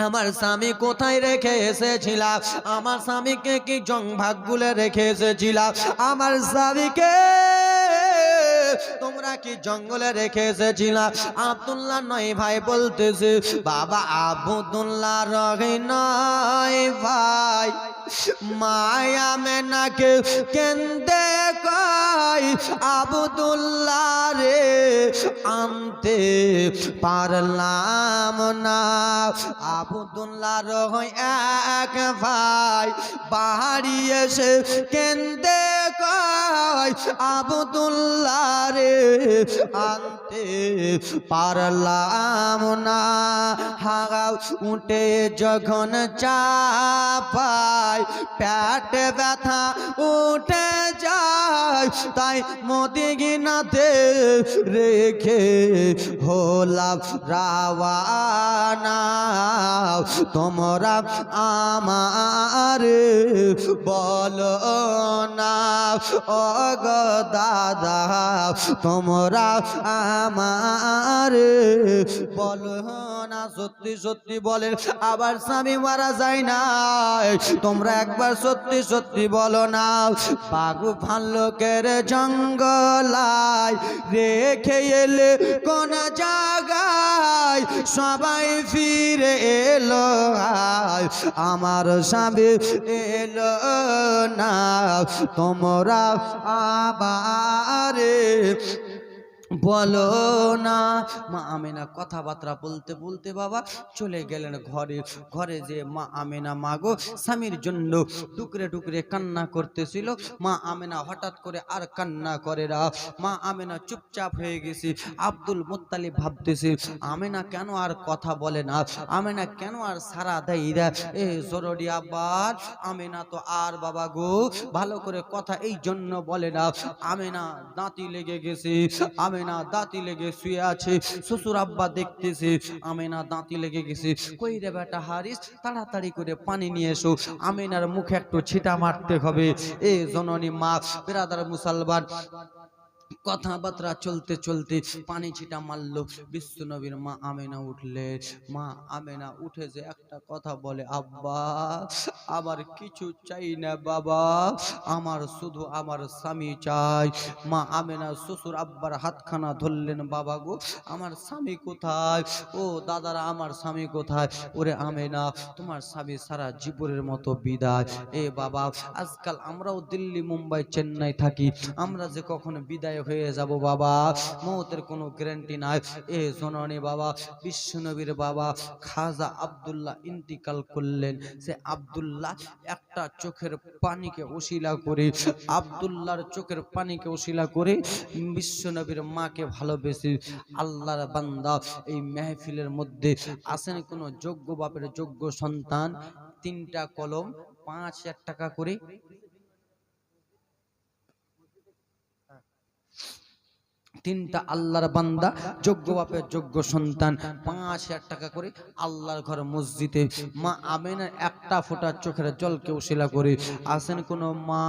আমার স্বামী কোথায় রেখে এসেছিলাম? আমার স্বামীকে কি জং ভাগ গুলে রেখে এসেছিলাম? আমার স্বামীকে তোমরা কি জঙ্গলে রেখে এসেছিলাম? আব্দুল্লাহ 9 ভাই বলতেছে, বাবা আব্দুল্লাহ রহে 9 ভাই, মায়া মেনাকে কেন্দে কই আব্দুল্লাহ রে আনতে পারলাম না। আব্দুল্লাহ রহে 1 ভাই, বাড়ি এসে কেন্দে কই আব্দুল্লাহ রে আনতে পারলাম না। হাগাও উঠে যখন চাপায়, পেট ব্যথা উঠে যায়, তাই মদিনাতে রেখে হলাম রাওয়ানা। তোমরা আমার বলো না, ও গো দাদা তোমরা আমার বলো না। সত্যি সত্যি বলেন, আবার স্বামী মারা যায় না? তোমরা একবার সত্যি সত্যি বলো না। বাঘ ভাল্লুকের জঙ্গলায় রেখে এলে কোন জায়গায়, সবাই ফিরে এলো, আমার স্বামী এলো না। তোমরা আবার বলো না। মা আমেনা কথাবার্তা বলতে বলতে বাবা চলে গেলেন ঘরে। ঘরে যে মা আমেনা মাগো স্বামীর জন্য টুকরে টুকরে কান্না করতেছিল। মা আমেনা হঠাৎ করে আর কান্না করে না। মা আমেনা চুপচাপ হয়ে গেছে। আব্দুল মুত্তালিব ভাবতেছে, আমেনা কেন আর কথা বলে না? আমেনা কেন আর সারা দেয় না? এ জরুরি আব্বার, আমেনা তো আর বাবা গো ভালো করে কথা এই জন্য বলে না। আমেনা দাঁতি লেগে গেছে, আমেনা দাঁতি লেগে শুয়ে আছে। শ্বশুর আব্বা দেখতেছে আমেনা দাঁতি লেগে গেছে। কই রে বেটা হারিস, তাড়াতাড়ি করে পানি নিয়ে এসো, আমেনার মুখে একটু ছিটা মারতে হবে। এ জননী মা বিরাদার মুসলমান কথাবার্তা চলতে চলতে পানি ছিটা মারলো। বিশ্ব নবীর মা আমেনা উঠলে, মা আমেনা উঠে যে একটা কথা বলে, আব্বা আমার কিছু চাই না বাবা, আমার শুধু আমার স্বামী চাই। মা আমেনা শ্বশুর আব্বার হাতখানা ধরলেন, বাবা গো আমার স্বামী কোথায়? ও দাদারা আমার স্বামী কোথায়? ওরে আমেনা তোমার স্বামী সারা জীবনের মতো বিদায়। এ বাবা আজকাল আমরাও দিল্লি মুম্বাই চেন্নাই থাকি, আমরা যে কখনো বিদায় হয়ে হয়ে যাব বাবা, মৌতের কোনো গ্যারান্টি নাই। এ জননী বাবা, বিশ্বনবীর বাবা খাজা আব্দুল্লাহ ইন্তিকাল করলেন। সে আব্দুল্লাহ একটা চোখের পানিকে ওসিলা করে, আব্দুল্লাহর চোখের পানিকে ওসিলা করে বিশ্বনবীর মাকে ভালোবেসে আল্লাহর বান্দা এই মেহফিলের মধ্যে আসেন কোনো যোগ্য বাপের যোগ্য সন্তান, 3টা কলম 5,000 টাকা করে, 3টা আল্লাহর বান্দা যোগ্য বাপের যোগ্য সন্তান 5,000 টাকা করে আল্লাহর ঘর মসজিদে মা আমেনার একটা ফোঁটা চোখের জলকে উশিলা করে আসেন কোনো মা,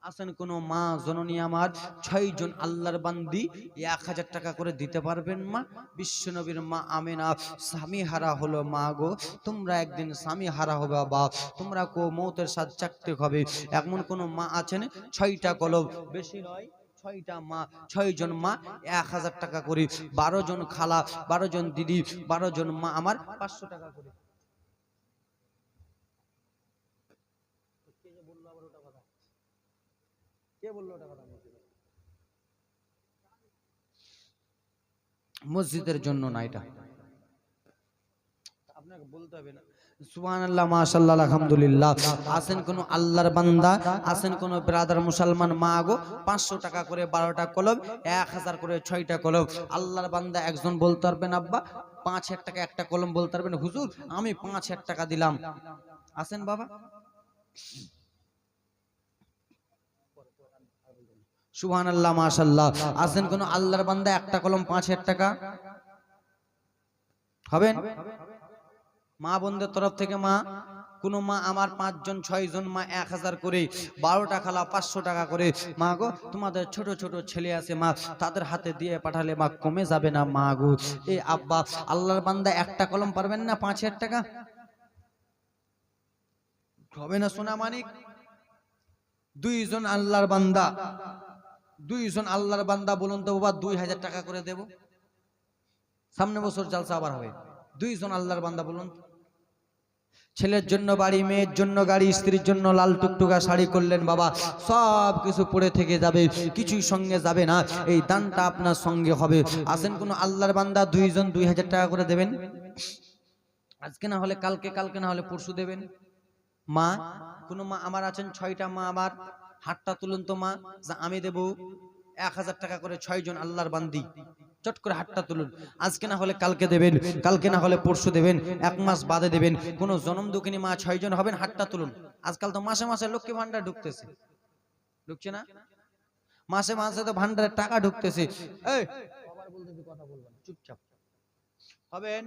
আসেন কোনো মা জননী আমার 6 জন আল্লাহর বান্দি 1000 টাকা করে দিতে পারবেন মা? বিশ্বনবীর মা আমেনা স্বামী হারা হলো মা গো, তোমরা একদিন স্বামী হারা হবে বাবা, তোমরা কো মৌতের সাথে চাকতে হবে। এমন কোন মা আছেন 6টা কলম, বেশি নয় 6টা মা, 6 জন মা 1000 টাকা করে, 12 জন খালা, 12 জন দিদি, 12 জন মা আমার 500 টাকা করে। কে বললো ওটা কথা? মসজিদের জন্য না, এটা আপনাকে বলতে হবে না। সুবহানাল্লাহ, মাশাআল্লাহ, আলহামদুলিল্লাহ। আসেন কোন আল্লাহর বান্দা, আসেন কোন ব্রাদার মুসলমান মা গো, 500 টাকা করে 12টা কলম, 1000 করে 6টা কলম। আল্লাহর বান্দা একজন বলতে পারবেন আব্বা 5,000 টাকা একটা কলম, বলতে পারবেন হুজুর আমি 5,000 টাকা দিলাম। আসেন বাবা, সুবহানাল্লাহ, মাশাআল্লাহ। আসেন কোন আল্লাহর বান্দা একটা কলম 5,000 টাকা হবেন? মা বোনদের তরফ থেকে মা, কোন মা আমার 5 জন 6 জন মা 1000 করে, 12টা খালা 500 টাকা করে। মা গো তোমাদের ছোট ছোট ছেলে আছে মা, তাদের হাতে দিয়ে পাঠালে মা কমে যাবে না মা গো? এই আব্বা আল্লাহর বান্দা একটা কলম পারবেন না 5,000 টাকা হবে না? সোনা মানিক 2 জন আল্লাহর বান্দা, 2 জন আল্লাহর বান্দা বলুন তো বাবা 2000 টাকা করে দেব। সামনে বছর জালসা আবার হবে। 2 জন আল্লাহর বান্দা বলুন। ছেলের জন্য বাড়ি, মেয়ের জন্য গাড়ি, স্ত্রীর জন্য লাল টুকটুকা শাড়ি করলেন বাবা, সব কিছু পড়ে থেকে যাবে, কিছুই সঙ্গে যাবে না, এই দানটা আপনার সঙ্গে হবে। আসেন কোন আল্লাহর বান্দা 2 জন 2000 টাকা করে দেবেন, আজকে না হলে কালকে, কালকে না হলে পরশু দেবেন। মা, কোন মা আমার আছেন 6টা মা আমার, হাতটা তুলুন তো মা, যা আমি দেব 1000 টাকা করে 6 জন আল্লাহর বান্দি, চট করে হাতটা তুলুন। আজকে না হলে কালকে দেবেন, কালকে না হলে পরশু দেবেন, 1 মাস বাদে দেবেন। কোন জনম দুঃখিনী মা 6 জন হবেন, হাতটা তুলুন। আজকাল তো মাসে মাসে লক্ষ্মী ভান্ডার ঢুকতেছে, ঢুকছে না? মাসে মাসে তো ভান্ডারের টাকা ঢুকতেছে। এই আবার বলতেছি, কথা বলবেন, চুপচাপ হবেন।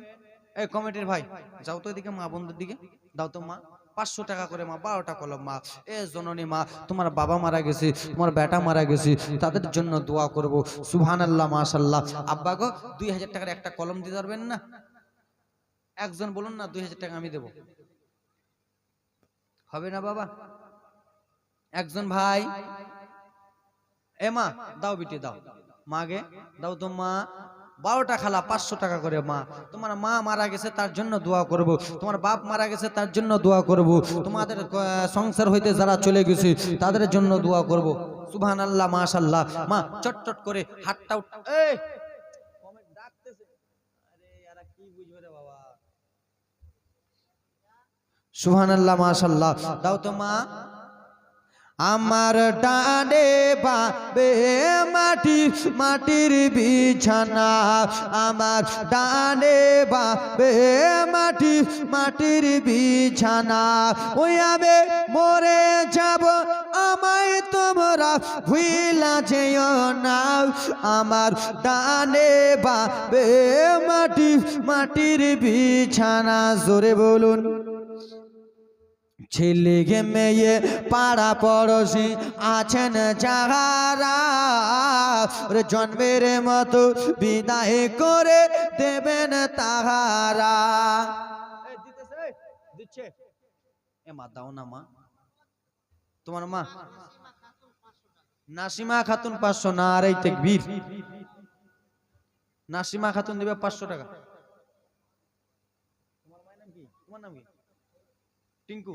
এই কমিটির ভাই যাও তো এদিকে, মা বন্ধুর দিকে দাও তো মা, 500 টাকা করে মা, 12টা কলম মা। এ জননী মা, তোমার বাবা মারা গেছে, তোমার বেটা মারা গেছে, তাদের জন্য দোয়া করব। সুবহানাল্লাহ, মাশাআল্লাহ। আব্বা গো 2000 টাকার একটা কলম দিতে পারবেন না? একজন বলুন না 2000 টাকা আমি দেব, হবে না বাবা? একজন ভাই, এ মা দাও বিটি দাও, মাগে দাও তো মা। 12টা খালা 500 টাকা করে মা। তোমার মা মারা গেছে তার জন্য দোয়া করব, তোমার বাপ মারা গেছে তার জন্য দোয়া করব, তোমাদের সংসার হইতে যারা চলে গেছে তাদের জন্য দোয়া করব। সুবহানাল্লাহ, মাশাআল্লাহ। মা চটচট করে হাতটা এই কমেন্ট ডাকতেছে, আরে এরা কি বুঝবে রে বাবা। সুবহানাল্লাহ, মাশাআল্লাহ। দাও তো মা। আমার ডানে বাবে মাটি, মাটির বিছানা, আমার ডানে বাবে মাটি, মাটির বিছানা, ওই আমি মরে যাব, আমায় তোমরা ভুইলা যেও না। আমার ডানে বাবে মাটি, মাটির বিছানা, জোরে বলুন। ছেলে মেয়ে পাড়া পড়োশি আছেন যাহারা, জন্মের মতো বিদায় করে দেবেন তাহারা। দিচ্ছে এ মা, দাও না মা, তোমার মা নাসিমা খাতুন 500, না আর এই তাকবীর, নাসিমা খাতুন দিবে 500 টাকা। তোমার মায়ের নাম কি? তোমার নাম কি? টিঙ্কু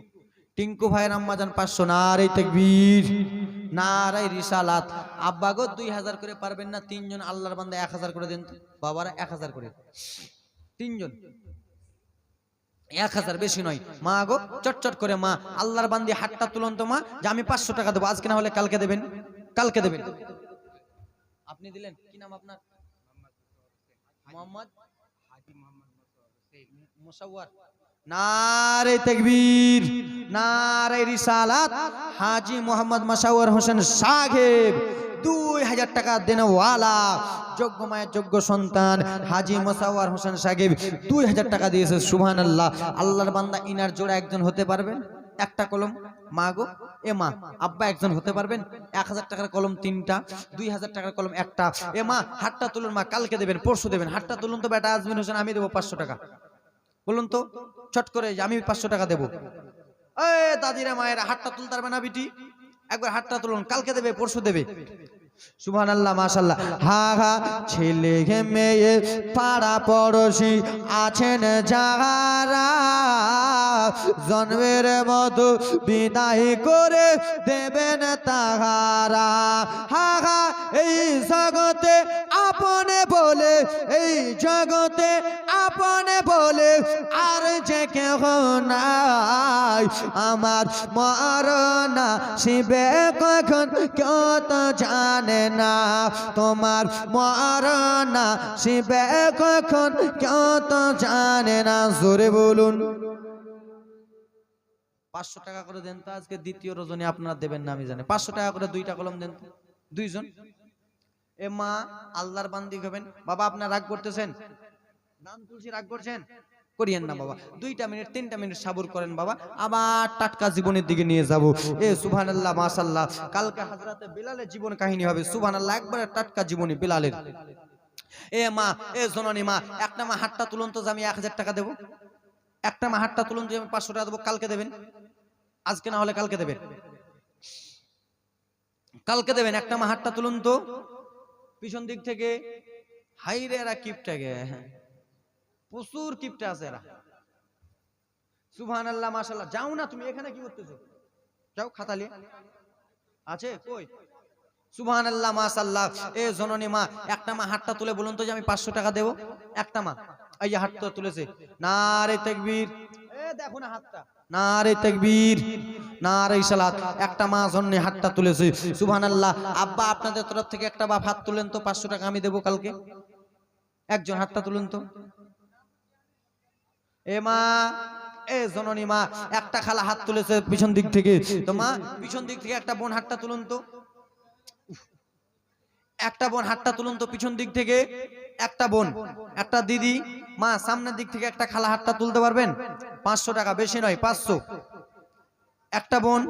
টিঙ্কু ভাইয়ের আম্মা যান 500, নারে তাকবীর, নারে রিসালাত। আব্বা গো 2000 করে পারবেন না? তিনজন আল্লাহর বান্দা 1000 করে দেন তো বাবারা, 1000 করে তিনজন, 1000 বেশি নয়। মা গো চটচট করে মা আল্লাহর বান্দি হাতটা তুলন তো মা, যে আমি 500 টাকা দেবো, আজকে না হলে কালকে দেবেন, কালকে দেবেন। আপনি দিলেন, কি নাম আপনার? মোহাম্মদ মুসাওয়ার। নারে তাকবীর, নারে রিসালাত। হাজী মোহাম্মদ মুসাওয়ার হোসেন সাহেব 2000 টাকা দেনওয়ালা, যোগ্য মায়ের যোগ্য সন্তান হাজী মুসাওয়ার হোসেন সাহেব 2000 টাকা দিয়েছে। সুবহানাল্লাহ। আল্লাহর বান্দা ইনার জোড়া একজন হতে পারবেন? একটা কলম। মা গো এ মা আব্বা একজন হতে পারবেন? 1000 টাকার কলম 3টা, 2000 টাকার কলম একটা। এ মা হাতটা তুলুন মা, কালকে দেবেন পরশু দেবেন। হাতটা তুলুন তো বেটা আজমির হোসেন, আমি দেবো 500 টাকা। বলুন তো চট করে, আমি 500 টাকা দেবো। এই দাদিরা মায়েরা হাতটা তুলতে পারবে না বিটি? একবার হাতটা তুলুন, কালকে দেবে পরশু দেবে। সুবহানাল্লাহ, মাশাআল্লাহ। হা হা ছেলে মেয়ে পাড়া পড়শি আছেন যারা, জন্মের মতো বিদায় করে দেবেন তাহারা। হা হা এই জগতে আপনে বলে, এই জগতে আপনে বলে আর যে কেহ নাই, আমার মরনা শিবে কখন কেউ তো জানে না, তোমার মরনা শিবে কখন কেউ তো জানে না। জোরে বলুন। 500 টাকা করে দেন তো, আজকে দ্বিতীয় রজনী আপনারা দেবেন না আমি জানি। 500 টাকা করে 2টা কলম দেন তো, 2 জন। এ মা আল্লাহর বান্দি হবেন। বাবা আপনার রাগ করতেছেন, নাম তুলসী রাগ করছেন, করিয়েন না বাবা। 2টা মিনিট 3টা মিনিট সাবুর করেন বাবা, আবার টাটকা জীবনের দিকে নিয়ে যাব। এ সুবহানাল্লাহ, মাশাআল্লাহ। কালকে হযরতে বিলালের জীবন কাহিনী হবে। সুবহানাল্লাহ, একবারে টাটকা জীবনী বিলালের। এ মা এ জননী মা, একটা মা হাতটা তুলুন তো, যে আমি 1000 টাকা দেবো। একটা মা হাতটা তুলুন যে আমি 500 টাকা দেবো, কালকে দেবেন, আজকে না হলে কালকে দেবেন, কালকে দেবেন। একটা মা হাতটা তুলুন তো, পিছন দিক থেকে। হাইরে এরা কিপটাকে, প্রচুর কিপটা আছে এরা। সুবহানাল্লাহ, মাশাআল্লাহ। যাও না তুমি, এখানে কি করতেছো? যাও, খাতা নিয়ে আছে কই? সুবহানাল্লাহ, মাশাআল্লাহ। এ জননী মা, একটা মা হাতটা তুলে বলুন তো যে আমি 500 টাকা দেবো। একটা মা এই যে হাতটা তুলেছে। নারে তাকবীর। এ দেখো না হাতটা, নারে তাকবীর, নারে সালাত। একটা মা জন্য হাতটা তুলেছে। সুবহানাল্লাহ। আব্বা আপনাদের তরফ থেকে একটা বাপ হাত তুলেন তো, 500 টাকা আমি দেবো কালকে। একজন হাতটা তুলুন তো। এ মা এ জননী মা, একটা খালা হাত তুলেছে পিছন দিক থেকে। তো মা পিছন দিক থেকে একটা বোন হাতটা তুলুন তো, একটা বোন হাতটা তুলুন তো পিছন দিক থেকে। একটা বোন, একটা দিদি। মা সামনের দিক থেকে একটা খালা হাতটা তুলতে পারবেন? 500 টাকা, বেশি নয় 500। একটা বোন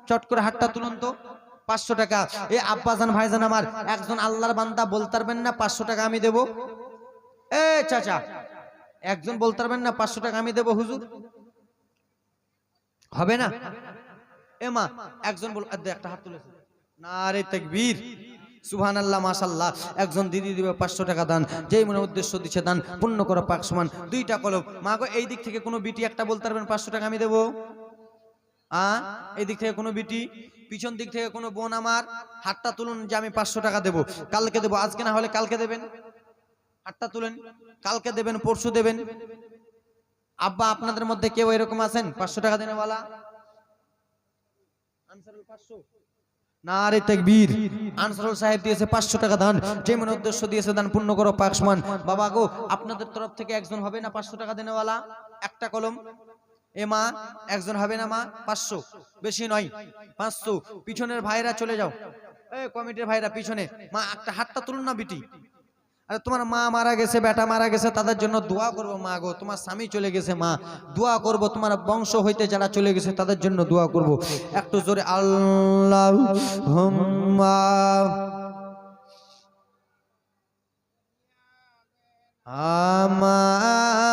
চট করে হাতটা তুলুন তো, 500 টাকা। এ আব্বাজান ভাইজান আমার, একজন আল্লাহর বান্দা বলতে পারবেন না 500 টাকা আমি দেবো? এ চাচা একজন বলতে পারবেন না 500 টাকা আমি দেবো হুজুর? হবে না? এ মা একজন বল, একটা হাত তুলেছে। নারে তাকবীর, সুবহানাল্লাহ, মাশাআল্লাহ। একজন দিদি দিবে 500 টাকা দান, যেই মনে উদ্দেশ্য দিচ্ছে দান পূর্ণ করো পাক সমান। 2টা কলম। মা গো এই দিক থেকে কোনো বিটি একটা বলতে পারবেন 500 টাকা আমি দেবো? এই দিক থেকে কোনো বিটি, পিছন দিক থেকে কোনো বোন আমার হাতটা তুলুন যে আমি 500 টাকা দেবো, কালকে দেবো, আজকে না হলে কালকে দেবেন। হাতটা তুলেন, কালকে দেবেন পরশু দেবেন। আব্বা আপনাদের মধ্যে কেউ এরকম আছেন 500 টাকা দেনেওয়ালা? আনসারুল 500। নারে তাকবীর। আনসারুল সাহেব দিয়েছে 500 টাকা দান, যে মনে উদ্দেশ্য দিয়েছে দান পূর্ণ করো পাক সমান। বাবা গো আপনাদের তরফ থেকে একজন হবে না 500 টাকা দেনেওয়ালা? একটা কলম। এ মা একজন হবে না মা? 500, বেশি নয় 500। পিছনের ভাইরা চলে যাও, এই কমিটির ভাইরা পিছনে। মা একটা হাতটা তুলুন না বিটি। আরে তোমার মা মারা গেছে, বেটা মারা গেছে, তাদের জন্য দোয়া করবো। মা গো তোমার স্বামী চলে গেছে, মা দোয়া করবো। তোমার বংশ হইতে যারা চলে গেছে তাদের জন্য দোয়া করবো। একটু জোরে আল্লাহুম্মা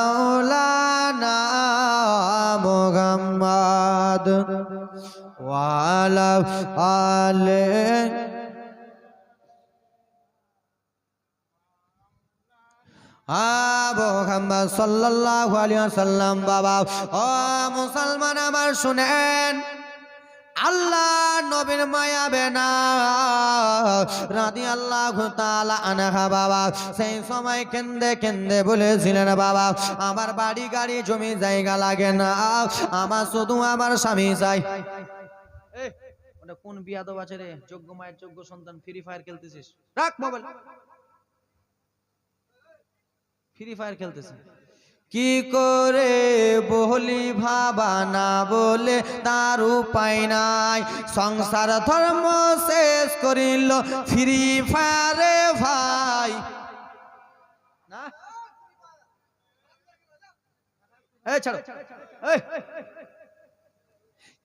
মাওলানা মুহাম্মদ ওয়া আলা আলিহি আবু মুহাম্মদ সাল্লাল্লাহু আলাইহি ওয়াসাল্লাম। বাবা ও মুসলমান আমার শুনেন, আল্লাহ নবীর মায়া বেনা রাদিয়াল্লাহু তাআলা আনহা বাবা সেই সময় কেন্দে কেন্দে বলেছিলেন, বাবা আমার বাড়ি গাড়ি জমি জায়গা লাগে না, আমার শুধু আমার স্বামী চাই। ওটা কোন বিয়াদব আছে রে? যোগ্য মায়ের যোগ্য সন্তান, ফ্রি ফায়ার খেলতেছিস? রাখ মোবাইল, ফ্রি ফায়ার খেলতেছিস। কি করে বলি ভাবা না বলে তার উপায় নাই, সংসার ধর্ম শেষ করিল ফ্রি ফায়ারে ভাই। না এই ছাড়ো, এই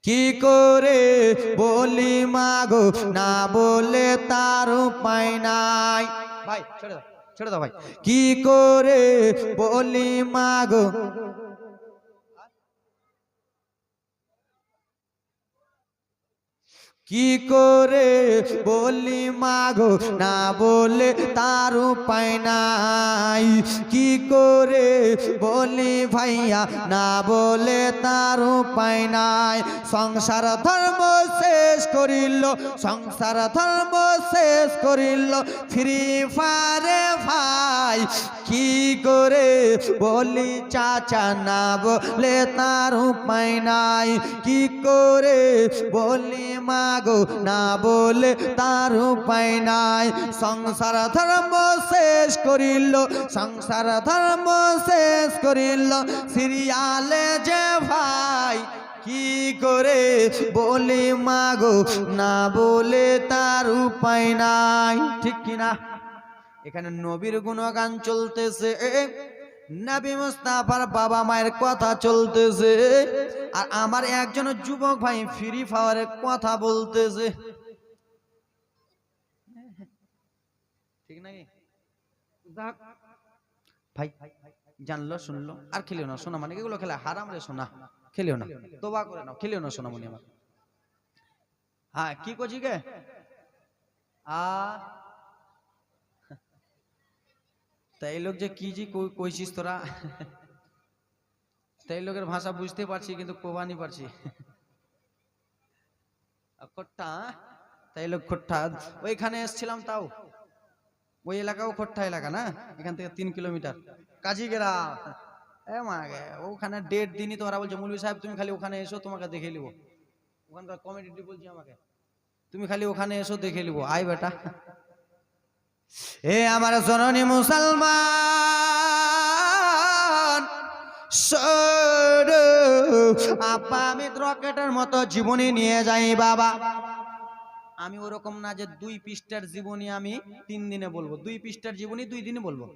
কি করে বলি মাগো না বলে তার উপায় নাই। ভাই ছেড়ে দাও, ছেড়ে দাও ভাই। কি করে বলি মাগো, কি করে বলি মাগো না বলে তার উপায় নাই, কি করে বলি ভাইয়া না বলে তার উপায় নাই, সংসার ধর্ম শেষ করিল, সংসার ধর্ম শেষ করিল ফ্রি ফায়ারে ভাই। কি করে বলি চাচা না বলে তার উপায় নাই, কি করে বলি মাগো না বলে তার উপায় নাই, সংসার ধর্ম শেষ করিল, সংসার ধর্ম শেষ করিল সিরিয়ালে যে ভাই। কি করে বলি মাগো না বলে তার উপায় নাই। ঠিক কিনা? এখানে নবীর গুণগান চলতেছে, নবী মুস্তাফার বাবা মায়ের কথা চলতেছে, আর আমার একজন যুবক ভাই ফ্রি ফায়ারের কথা বলতেছে। ঠিক নাকি ভাই? জানলো শুনলো আর খেলিও না, শোনা মানে এগুলো খেলা হারাম রে, শোনা খেলিও না, তোবা করে নাও, খেলিও না শোনা মনি আমার। হ্যাঁ কি করছি গে তাই লোক যে কি জি কইছিস তোরা, তাই লোকের ভাষা বুঝতে পারছি কিন্তু কোবানি পারছি। খোট্টা, তাই লোক খোট্টা। ওইখানে এসছিলাম, তাও ওই এলাকাও খোট্টা এলাকা না, এখান থেকে 3 কিলোমিটার কাজীগেরা। ওখানে 1.5 দিনই তোমরা বলছো মৌলভী সাহেব তুমি খালি ওখানে এসো তোমাকে দেখে নিব, ওখানকার কমিটি বলছি আমাকে তুমি খালি ওখানে এসো দেখে নিব। আই বেটা, এ আমার জননী মুসলমান আপা, আমি রকেটের মতো জীবনী নিয়ে যাই বাবা। আমি ওরকম না যে 2 পৃষ্ঠার জীবনী আমি 3 দিনে বলবো, 2 পৃষ্ঠার জীবনী 2 দিনে বলবো,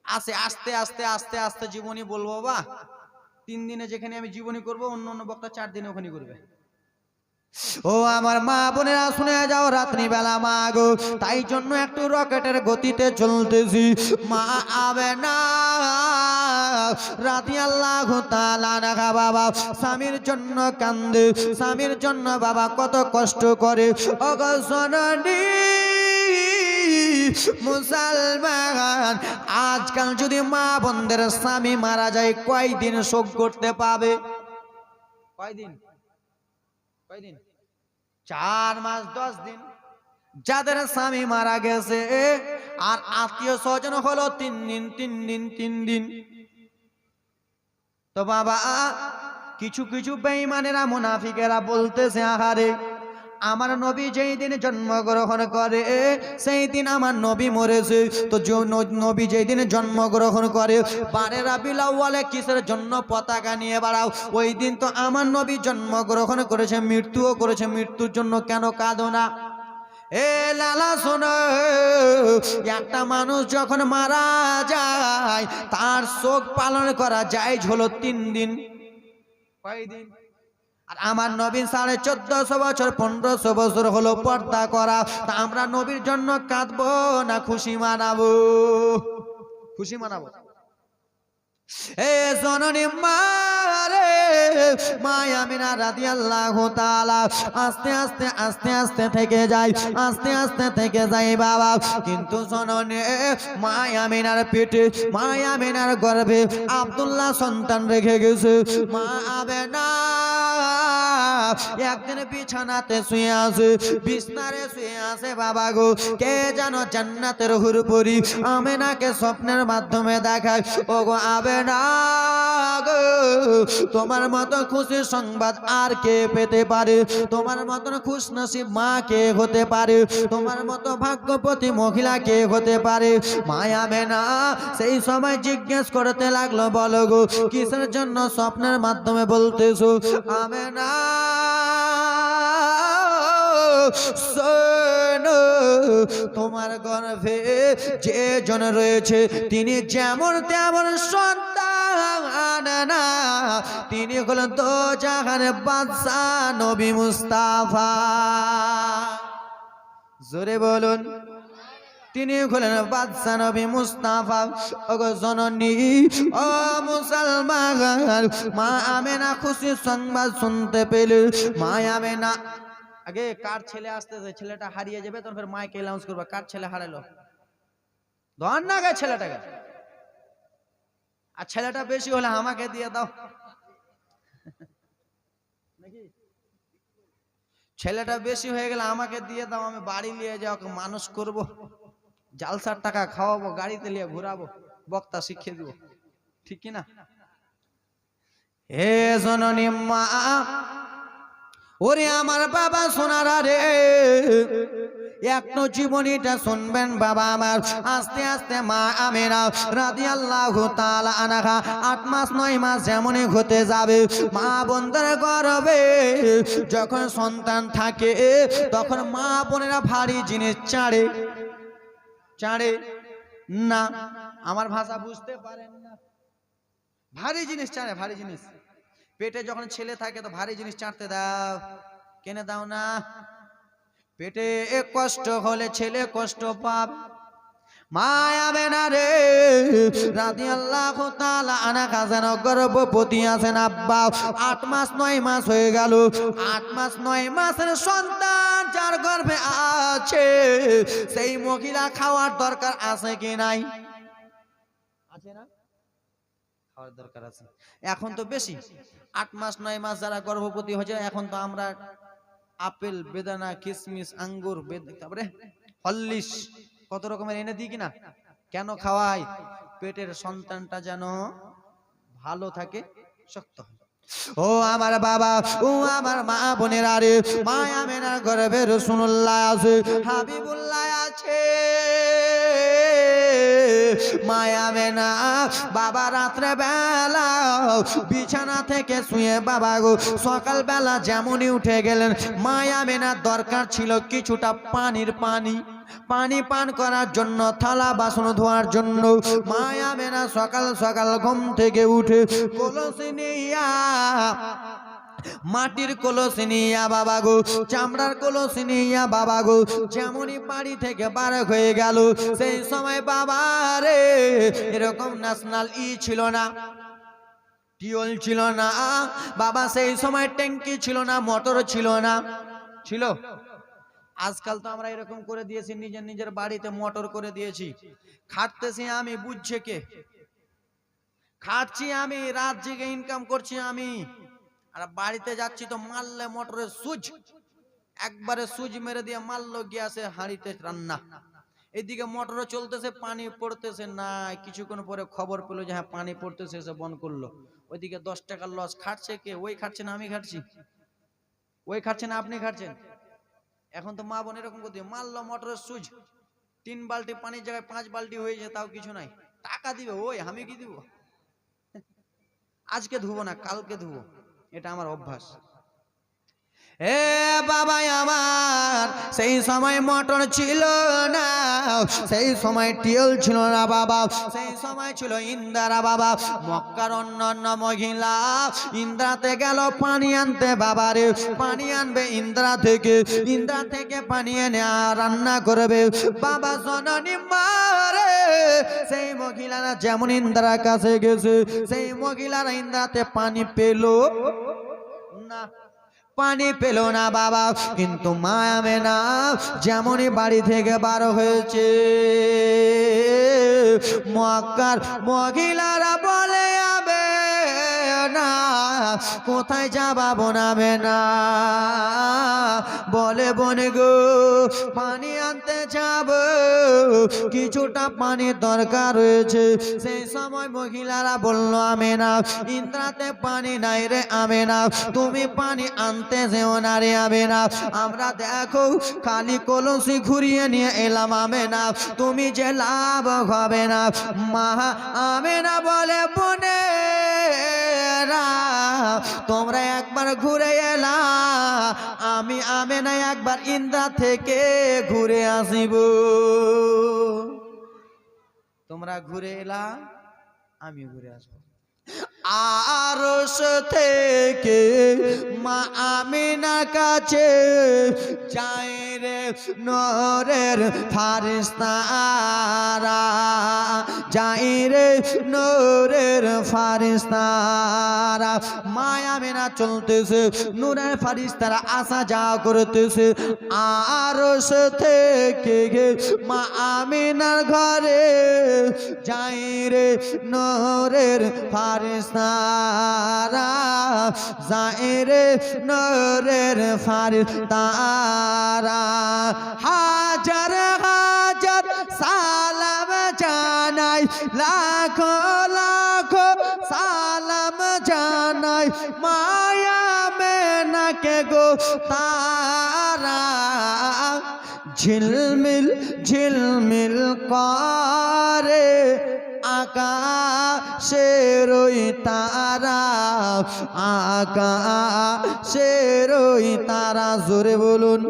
আস্তে আস্তে আস্তে আস্তে আস্তে জীবনী বলবো বা। 3 দিনে যেখানে আমি জীবনী করব অন্য অন্য বক্তা 4 দিনে ওখানে করবে। ও আমার মা বোনেরা শুনে যাও রাত্রি বেলা মা গো, তাই জন্য একটু রকেটের গতিতে চলতেছি। মা আবে না রাদিয়াল্লাহু তাআলা আনহা বাবা স্বামীর জন্য কান্দে, স্বামীর জন্য বাবা কত কষ্ট করে। ও গো জননী মুসলমান, আজকাল যদি মা বোনদের স্বামী মারা যায় কয়দিন শোক করতে পাবে? কয়দিন? 4 মাস 10 দিন। যাদের স্বামী মারা গেছে আর আত্মীয় স্বজন হলো 3 দিন। তো বাবা কিছু কিছু বেঈমানেরা মুনাফিকেরা বলতেছে, আহারে আমার নবী যেই দিন জন্মগ্রহণ করে সেই দিন আমার নবী মরেছে। তো নবী যেই দিন জন্মগ্রহণ করে 12 রাবিউল আউয়ালে কিসের জন্য পতাকা নিয়ে বেড়াও? ওই দিন তো আমার নবী জন্মগ্রহণ করেছে, মৃত্যুও করেছে, মৃত্যুর জন্য কেন কাঁদো না? এ লালা শোনো, একটা মানুষ যখন মারা যায় তার শোক পালন করা যায় হলো 3 দিন। কয়দিন? আর আমার নবীর 1450 বছর 1500 বছর হলো পর্দা করা, তা আমরা নবীর জন্য কাঁদবো না খুশি মানাবো? খুশি মানাবো। এ জননী মা রে মা আমিনা রাদিয়াল্লাহু তাআলা আস্তে আস্তে আস্তে আস্তে থেকে যায়, আস্তে আস্তে থেকে যায় বাবা। কিন্তু জননী মা আমিনার পেটে, মা আমিনার গর্ভে আব্দুল্লাহ সন্তান রেখে গেছে। মা আমিনা একদিন বিছানাতে শুয়ে আছে, বিছনারে শুয়ে আছে বাবা গো। কে যেন জান্নাতের হুরপুরি আমিনাকে স্বপ্নের মাধ্যমে দেখায়, ও গো আমিনা গো, তোমার মতো খুশির সংবাদ আর কে পেতে পারে? তোমার মতন খুশনসিব মা কে হতে পারে? তোমার মতো ভাগ্যবতী মহিলা কে হতে পারে? মা আমিনা সেই সময় জিজ্ঞেস করতে লাগলো, বলো গো কিসের জন্য স্বপ্নের মাধ্যমে বলতেছো? আমিনা শোনো, তোমার গর্ভে যে জন রয়েছে তিনি যেমন তেমন সন্তান না, তিনি হলেন তো জাহানের বাদশা নবী মুস্তাফা। জোরে বলুন, তিনি হলেন বাদশা নবী মুস্তাফা। ওগো জননী, ও মুসলমান, মা আমিনা খুশি সংবাদ শুনতে পেলে। মা আমিনা আগে কার ছেলে আসতেছে, ছেলেটা হারিয়ে যাবে, তখন ফের মাইকে অ্যানাউন্স করবে কার ছেলে হারালো। ধর না গে ছেলেটাকে, আর ছেলেটা বেশি হলে আমাকে দিয়ে দাও নাকি? ছেলেটা বেশি হয়ে গেলে আমাকে দিয়ে দাও, আমি বাড়ি নিয়ে যাও, মানুষ করব, জালসার টাকা খাওয়াবো, গাড়িতে নিয়ে ঘুরাবো, বক্তা শিখিয়ে দিব, ঠিক কিনা? হে জননী মা, ওরে আমার বাবা সোনারা রে, একটু জীবনীটা শুনবেন বাবা আমার। আস্তে আস্তে মা আমিনা রাদিয়াল্লাহু তাআলা আনহা 8 মাস 9 মাস যেমনই হতে যাবে, মা বোনদের গর্ভে যখন সন্তান থাকে তখন মা বোনেরা ভারী জিনিস চাড়ে। চাড়ে না? আমার ভাষা বুঝতে পারেন না? ভারী জিনিস চাড়ে, ভারী জিনিস। পেটে যখন ছেলে থাকে তো ভারী জিনিস চাটতে দাও, কেনে দাও না? পেটে কষ্ট হলে ছেলে কষ্ট পাবে। মা আমিনা রে রাদিয়াল্লাহু তাআলা আনহা যেন গর্ভবতী আছেন আব্বা। 8 মাস 9 মাস হয়ে গেল। 8 মাস 9 মাসের সন্তান যার গর্ভে আছে সেই মহিলা খাওয়ার দরকার আছে কি নাই? আছে না? খাওয়ার দরকার আছে। এখন তো বেশি 8 মাস 9 মাস যারা গর্ভবতী হয়ে যায়, এখন তো আমরা আপেল, বেদানা, কিশমিশ, আঙ্গুর, তারপরে হরলিক্স কত রকমের এনে দিই কিনা? কেন খাওয়াই? পেটের সন্তানটা যেন ভালো থাকে, শক্ত হয়। ও আমার বাবা, ও আমার মা বোনেরা রে, মা আমিনার গর্ভে রাসূলুল্লাহ আছে, হাবিবুল্লাহ আছে। মা আমিনা বাবা রাত্রে বেলা বিছানা থেকে শুয়ে বাবা গো সকাল বেলা যেমনই উঠে গেলেন, মা আমিনার দরকার ছিল কিছুটা পানির পানি পান করার জন্য, থালা বাসন ধোয়ার জন্য। মা আমিনা সকাল সকাল ঘুম থেকে উঠে কলসি নিয়া, মাটির কলসি নিয়া বাবা গো, চামড়ার কলসি নিয়া বাবা গো যেমনই বাড়ি থেকে বার হয়ে গেল, সেই সময় বাবা রে এরকম ন্যাশনাল ছিল না, টিউল ছিল না বাবা, সেই সময় ট্যাঙ্কি ছিল না, মোটর ছিল না। ছিল? আজকাল তো আমরা এরকম করে দিয়েছি, নিজের নিজের বাড়িতে মোটর করে দিয়েছি। খাটতেছি আমি, বুঝছে কে? খাটছি আমি, রাত জেগে ইনকাম করছি আমি, আর বাড়িতে যাচ্ছি তো মারলে মোটরের সুইচ, একবারে সুইচ মেরে দিয়ে মারলো, গ্যাসে হাঁড়িতে রান্না। এদিকে মোটরও চলতেছে, পানি পড়তেছে না। কিছুক্ষণ পরে খবর পেলো যে হ্যাঁ পানি পড়তেছে, সে বন্ধ করলো। ওইদিকে 10 টাকার লস। খাটছে কে? ওই খাটছে না আমি খাটছি? ওই খাটছে না আপনি খাটছেন? এখন তো মা বোন এরকম করতে, মারলো মোটরের সুইচ, 3 বালতি পানির জায়গায় 5 বালতি হয়েছে, তাও কিছু নাই। টাকা দিবে, ওই আমি কি দিব? আজকে ধুবো না, কালকে ধুবো, এটা আমার অভ্যাস। এ বাবা আমার, সেই সময় মোটর ছিল না, সেই সময় টিউল ছিল না বাবা, সেই সময় ছিল ইন্দ্রা বাবা। মক্কার অন্যান্য মহিলা ইন্দ্রাতে গেল পানি আনতে বাবা রে, পানি আনবে ইন্দ্রা থেকে পানি এনে রান্না করবে বাবা জননী মারে। সেই মহিলারা যেমন ইন্দ্রার কাছে গেছে, সেই মহিলারা ইন্দ্রাতে পানি পেল না, পানি পেল না বাবা। কিন্তু মা আমেনা যেমনই বাড়ি থেকে বার হয়েছে, মক্কার মহিলারা বলে আবে না, কোথায় যাবা বোনাবে না, বলে বনে গো পানি আনতে যাব, কিছুটা পানির দরকার রয়েছে। সেই সময় মহিলারা বলল আমেনা, ইন্দ্রাতে পানি নাই রে আমেনা, তুমি পানি আনতে যেও না রে আমেনা, আমরা দেখো খালি কলসি ঘুরিয়ে নিয়ে এলাম আমেনা, তুমি যে লাভ হবে না। মা আমেনা বলে বনে তোমরা একবার ঘুরে এলা, আমি আমেনা একবার ইন্দ্রা থেকে ঘুরে আসিব। তোমরা ঘুরে এলা, আমি ঘুরে আসবো। আরশ থেকে মা আমিনার কাছে যায় রে নূরের ফারিস্তারা, যায় রে নূরের ফারিস্তারা। মা আমিনা চলতেছে, নূরের ফারিস্তারা আসা যাওয়া করতেছে। আরশ থেকে মা আমিনার ঘরে যায় রে নূরের ফারিস্তারা, জায়েরে নূরের ফারিস্তারা। হাজার হাজার সালাম জানাই, লাখো লাখো সালাম জানাই মায়া মেনাকে গো তারা। ঝিলমিল ঝিলমিল করে আকাশের ওই তারা, আকাশের ওই তারা। জোরে বলুন।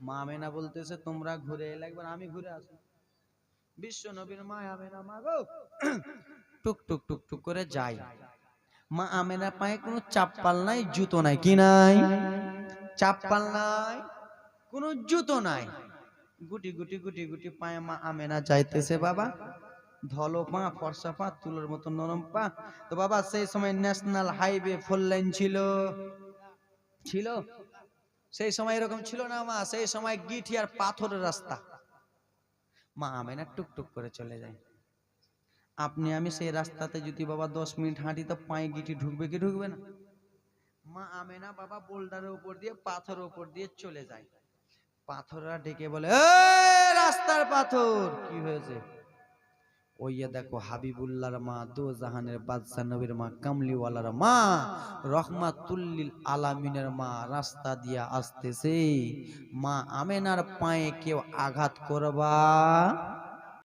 মা আমেনা বলতেছে তোমরা ঘুরে এলে, একবার আমি ঘুরে আসি। বিশ্ব নবীর মা আমেনা মা গো টুক টুক টুক টুক করে যাই। মা আমেনা পায়ে কোনো চাপ্পাল নাই, জুতো নাই। কি নাই? চাপ্পাল নাই, কোনো জুতো নাই। গুটি গুটি গুটি গুটি পায়ে মা আমেনা যাইতেছে বাবা। ধলো পা, ফর্সা পা, তুলোর মতো নরম পা। তো বাবা সেই সময় ন্যাশনাল হাইওয়ে 4 লাইন ছিল, সেই সময় এরকম ছিল না মা, সেই সময় গিঠি আর পাথরের রাস্তা। মা আমেনা টুকটুক করে চলে যায়। আপনি আমি সেই রাস্তাতে যদি বাবা 10 মিনিট হাঁটি তো পায়ে গিঠি ঢুকবে কি ঢুকবে না? মা আমেনা বাবা বোল্ডারের উপর দিয়ে, পাথরের উপর দিয়ে চলে যায়। পাথররা ডেকে বলে, রাস্তার পাথর কি হয়েছে? ওই দেখো হাবিবুল্লাহর মা, দো জাহানের বাদশা নবীর মা, কামলিওয়ালার মা, রহমাতুল্লিল আলামিনের মা রাস্তা দিয়া আসতেছে। মা আমেনার পায়ে কেউ আঘাত করবা